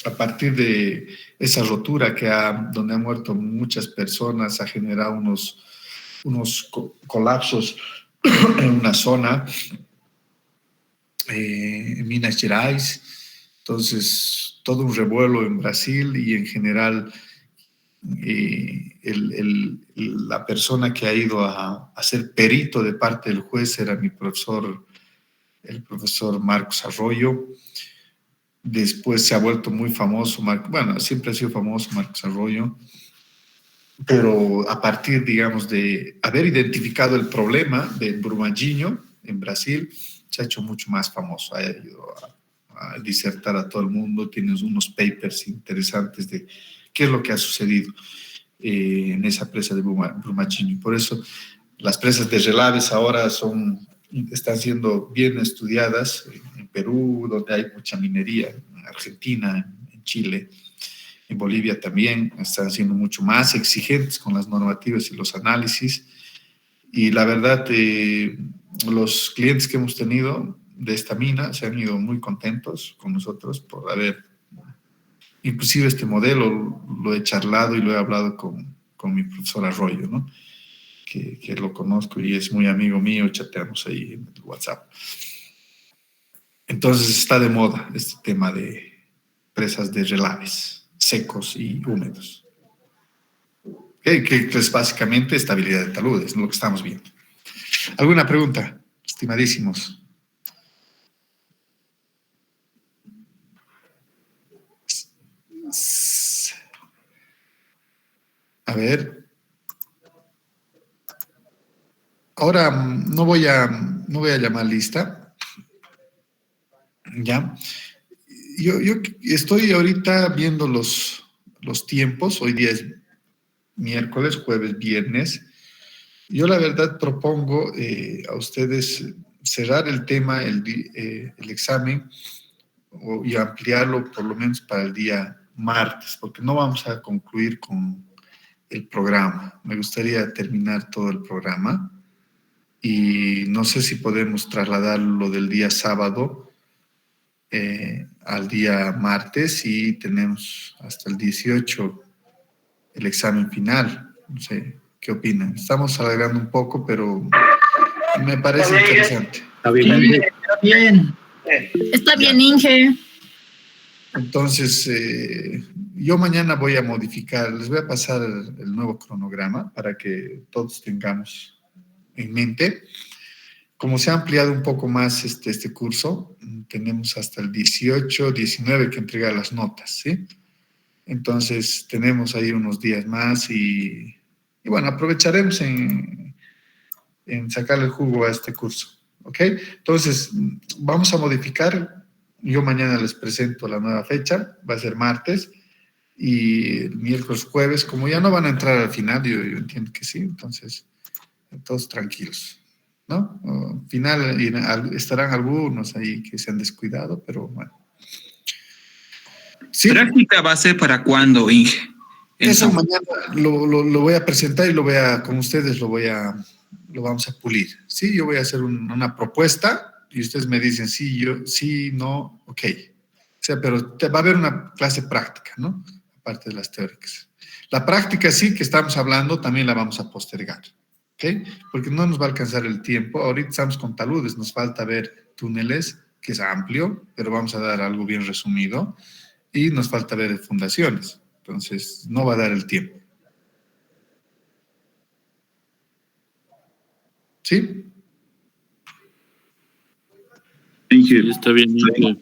A partir de esa rotura donde han muerto muchas personas, ha generado unos colapsos en una zona, en Minas Gerais. Entonces, todo un revuelo en Brasil y en general la persona que ha ido a ser perito de parte del juez era mi profesor, el profesor Marcos Arroyo. Después se ha vuelto muy famoso, bueno, siempre ha sido famoso Marcos Arroyo, pero a partir, digamos, de haber identificado el problema de Brumadinho en Brasil, se ha hecho mucho más famoso, ha ido a disertar a todo el mundo, tiene unos papers interesantes de qué es lo que ha sucedido en esa presa de Brumadinho. Por eso las presas de relaves ahora están siendo bien estudiadas en Perú, donde hay mucha minería, en Argentina, en Chile, en Bolivia también, están siendo mucho más exigentes con las normativas y los análisis. Y la verdad, los clientes que hemos tenido de esta mina se han ido muy contentos con nosotros por haber, inclusive este modelo lo he charlado y lo he hablado con mi profesor Arroyo, ¿no? Que lo conozco y es muy amigo mío, chateamos ahí en el WhatsApp. Entonces está de moda este tema de presas de relaves, secos y húmedos. Que es básicamente estabilidad de taludes, lo que estamos viendo. ¿Alguna pregunta, estimadísimos? A ver. Ahora no voy a llamar lista. ¿Ya? Yo estoy ahorita viendo los tiempos. Hoy día es miércoles, jueves, viernes. Yo la verdad propongo a ustedes cerrar el tema, el examen, y ampliarlo por lo menos para el día martes, porque no vamos a concluir con el programa. Me gustaría terminar todo el programa y no sé si podemos trasladarlo del día sábado al día martes y tenemos hasta el 18 el examen final. No sé, ¿qué opinan? Estamos alargando un poco, pero Me parece interesante. Está bien. Sí, está bien. Está bien, Inge. Entonces, yo mañana voy a modificar, les voy a pasar el nuevo cronograma para que todos tengamos en mente. Como se ha ampliado un poco más este curso, tenemos hasta el 18, 19 que entregar las notas, ¿sí? Entonces, tenemos ahí unos días más y bueno, aprovecharemos en sacarle el jugo a este curso, ¿ok? Entonces, vamos a modificar. Yo mañana les presento la nueva fecha, va a ser martes, y el miércoles, jueves, como ya no van a entrar al final, yo entiendo que sí, entonces, todos tranquilos, ¿no? Al final estarán algunos ahí que se han descuidado, pero bueno. ¿Sí? ¿Práctica va a ser para cuándo, Inge? Eso mañana lo voy a presentar y con ustedes lo vamos a pulir. Sí, yo voy a hacer una propuesta y ustedes me dicen sí, no, ok. O sea, pero va a haber una clase práctica, ¿no? Aparte de las teóricas. La práctica sí que estamos hablando también la vamos a postergar, ¿ok? Porque no nos va a alcanzar el tiempo. Ahorita estamos con taludes, nos falta ver túneles, que es amplio, pero vamos a dar algo bien resumido. Y nos falta ver fundaciones. Entonces, no va a dar el tiempo. ¿Sí? Inge, está bien, Inge.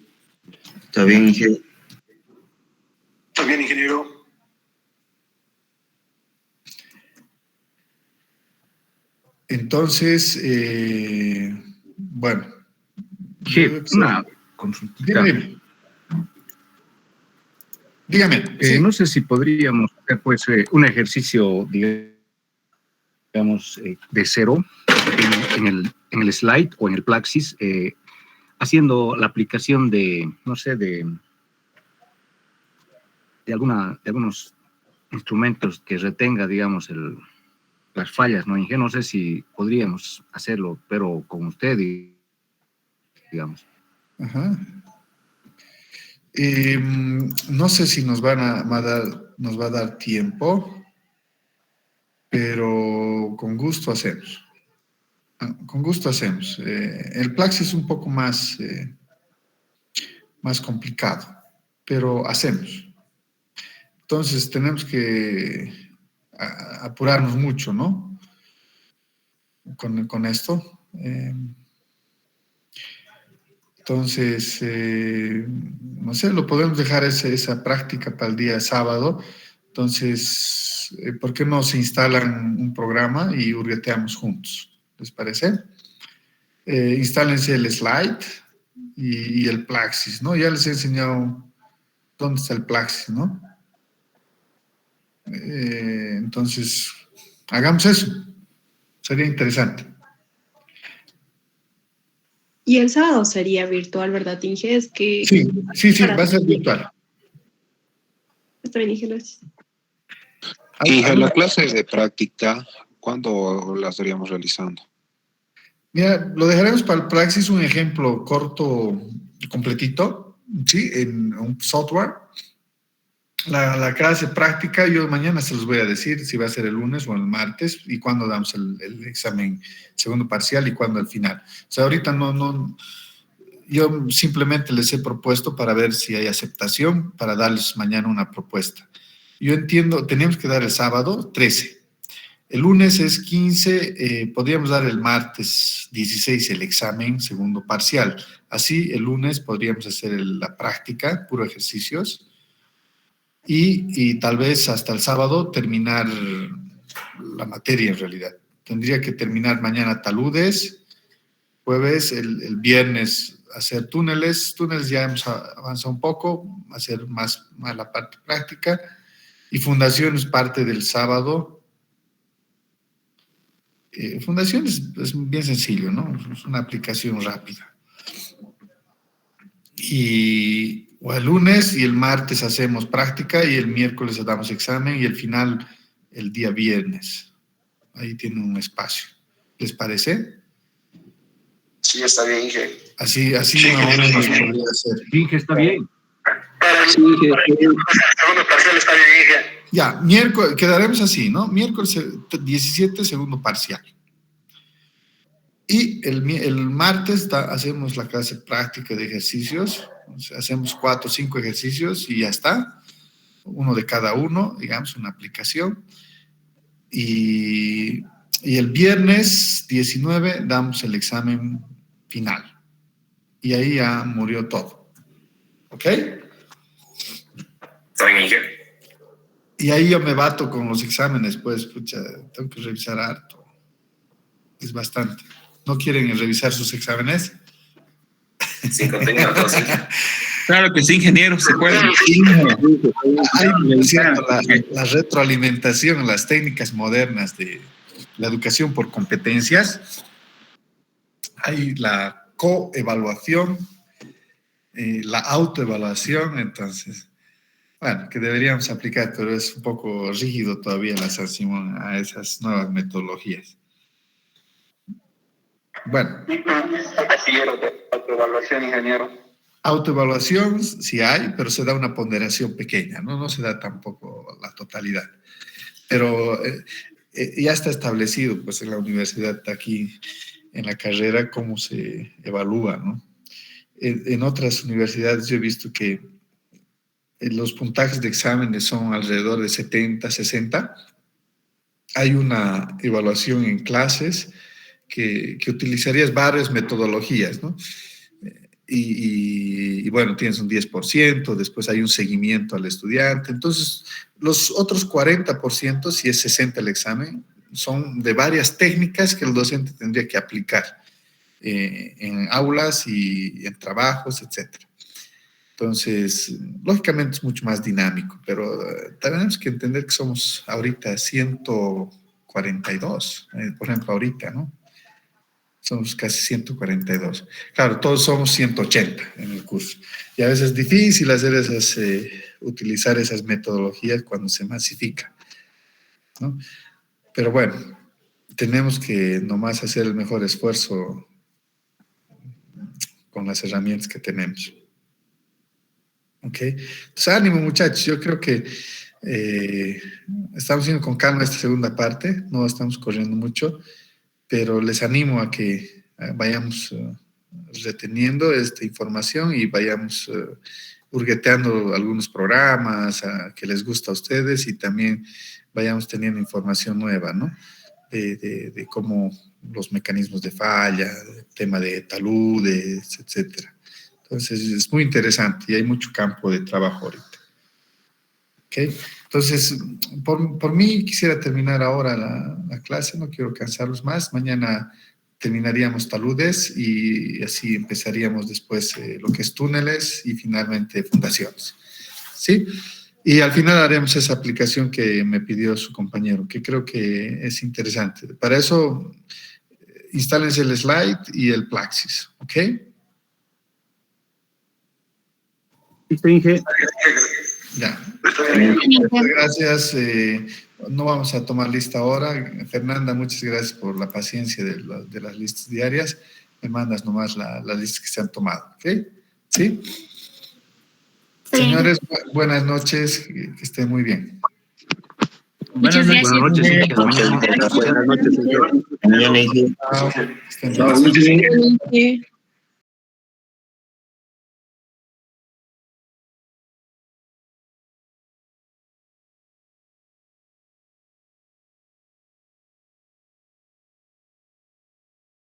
Está bien, Inge. Está bien, ingeniero. Entonces, bueno. Inge, una consultita. Dígame. Sí. No sé si podríamos hacer pues un ejercicio, digamos, de cero en el slide o en el Plaxis, haciendo la aplicación de, no sé, de algunos instrumentos que retenga, digamos, las fallas, ¿no? Inge, no sé si podríamos hacerlo, pero con usted, digamos. Ajá. No sé si nos va a dar tiempo, pero con gusto hacemos. Con gusto hacemos. El Plaxis es un poco más complicado, pero hacemos. Entonces tenemos que apurarnos mucho, ¿no? Con esto. Entonces, no sé, lo podemos dejar esa práctica para el día sábado. Entonces, ¿por qué no se instalan un programa y hurgueteamos juntos? ¿Les parece? Instálense el slide y el Plaxis, ¿no? Ya les he enseñado dónde está el Plaxis, ¿no? Entonces, hagamos eso. Sería interesante. Y el sábado sería virtual, ¿verdad, Inge? Es que... Sí, va a ser virtual. Está bien, Inge, gracias. Inge, la clase de práctica, ¿cuándo la estaríamos realizando? Mira, lo dejaremos para el Praxis, un ejemplo corto, completito, ¿sí? En un software. La clase práctica, yo mañana se los voy a decir si va a ser el lunes o el martes y cuándo damos el examen segundo parcial y cuándo el final. O sea, ahorita no, yo simplemente les he propuesto para ver si hay aceptación, para darles mañana una propuesta. Yo entiendo, teníamos que dar el sábado 13. El lunes es 15, podríamos dar el martes 16 el examen segundo parcial. Así, el lunes podríamos hacer la práctica, puro ejercicios. Y tal vez hasta el sábado terminar la materia en realidad. Tendría que terminar mañana taludes, jueves, el viernes hacer túneles ya hemos avanzado un poco, hacer más la parte práctica, y fundación es parte del sábado. Fundación es bien sencillo, ¿no? Es una aplicación rápida. O el lunes y el martes hacemos práctica y el miércoles damos examen y el final el día viernes. Ahí tiene un espacio. ¿Les parece? Sí, está bien, Inge. Así más o menos podría ser. Inge, está bien. Sí, Inge. Segundo parcial está bien, Inge. Ya, miércoles, quedaremos así, ¿no? Miércoles 17, segundo parcial. Y el martes hacemos la clase práctica de ejercicios. O sea, hacemos 4 o 5 ejercicios y ya está. Uno de cada uno, digamos, una aplicación. Y el viernes 19 damos el examen final. Y ahí ya murió todo. ¿Ok? Y ahí yo me bato con los exámenes, pues, pucha, tengo que revisar harto. Es bastante. ¿No quieren revisar sus exámenes? Sin contenido, entonces. Claro que sí, ingeniero, se puede. La retroalimentación, las técnicas modernas de la educación por competencias. Hay la coevaluación, la autoevaluación, entonces, bueno, que deberíamos aplicar, pero es un poco rígido todavía la San Simón a esas nuevas metodologías. Bueno. Autoevaluación, ingeniero. Autoevaluación sí hay, pero se da una ponderación pequeña, ¿no? No se da tampoco la totalidad. Pero ya está establecido, pues, en la universidad aquí, en la carrera, cómo se evalúa, ¿no? En otras universidades yo he visto que los puntajes de exámenes son alrededor de 70, 60. Hay una evaluación en clases que utilizarías varias metodologías, ¿no? Y bueno, tienes un 10%, después hay un seguimiento al estudiante. Entonces, los otros 40%, si es 60 el examen, son de varias técnicas que el docente tendría que aplicar en aulas y en trabajos, etc. Entonces, lógicamente es mucho más dinámico, pero tenemos que entender que somos ahorita 142, por ejemplo, ahorita, ¿no? Somos casi 142. Claro, todos somos 180 en el curso. Y a veces es difícil hacer utilizar esas metodologías cuando se masifica, ¿no? Pero bueno, tenemos que nomás hacer el mejor esfuerzo con las herramientas que tenemos. ¿Ok? Entonces, ánimo, muchachos. Yo creo que estamos yendo con calma esta segunda parte. No estamos corriendo mucho, pero les animo a que vayamos reteniendo esta información y vayamos hurgueteando algunos programas que les gusta a ustedes y también vayamos teniendo información nueva, ¿no? De cómo los mecanismos de falla, el tema de taludes, etcétera. Entonces, es muy interesante y hay mucho campo de trabajo ahorita. ¿Ok? Entonces, por mí quisiera terminar ahora la clase, no quiero cansarlos más. Mañana terminaríamos taludes y así empezaríamos después lo que es túneles y finalmente fundaciones. ¿Sí? Y al final haremos esa aplicación que me pidió su compañero, que creo que es interesante. Para eso, instálense el slide y el Plaxis, ¿ok? ¿Listo, Inge? Ya. Muchas gracias. No vamos a tomar lista ahora. Fernanda, muchas gracias por la paciencia de las listas diarias. Me mandas nomás las listas que se han tomado, ¿ok? ¿Sí? Señores, buenas noches, que estén muy bien. Muchas gracias. Buenas noches. Buenas noches, señor. Chao, que estén bien. Sí.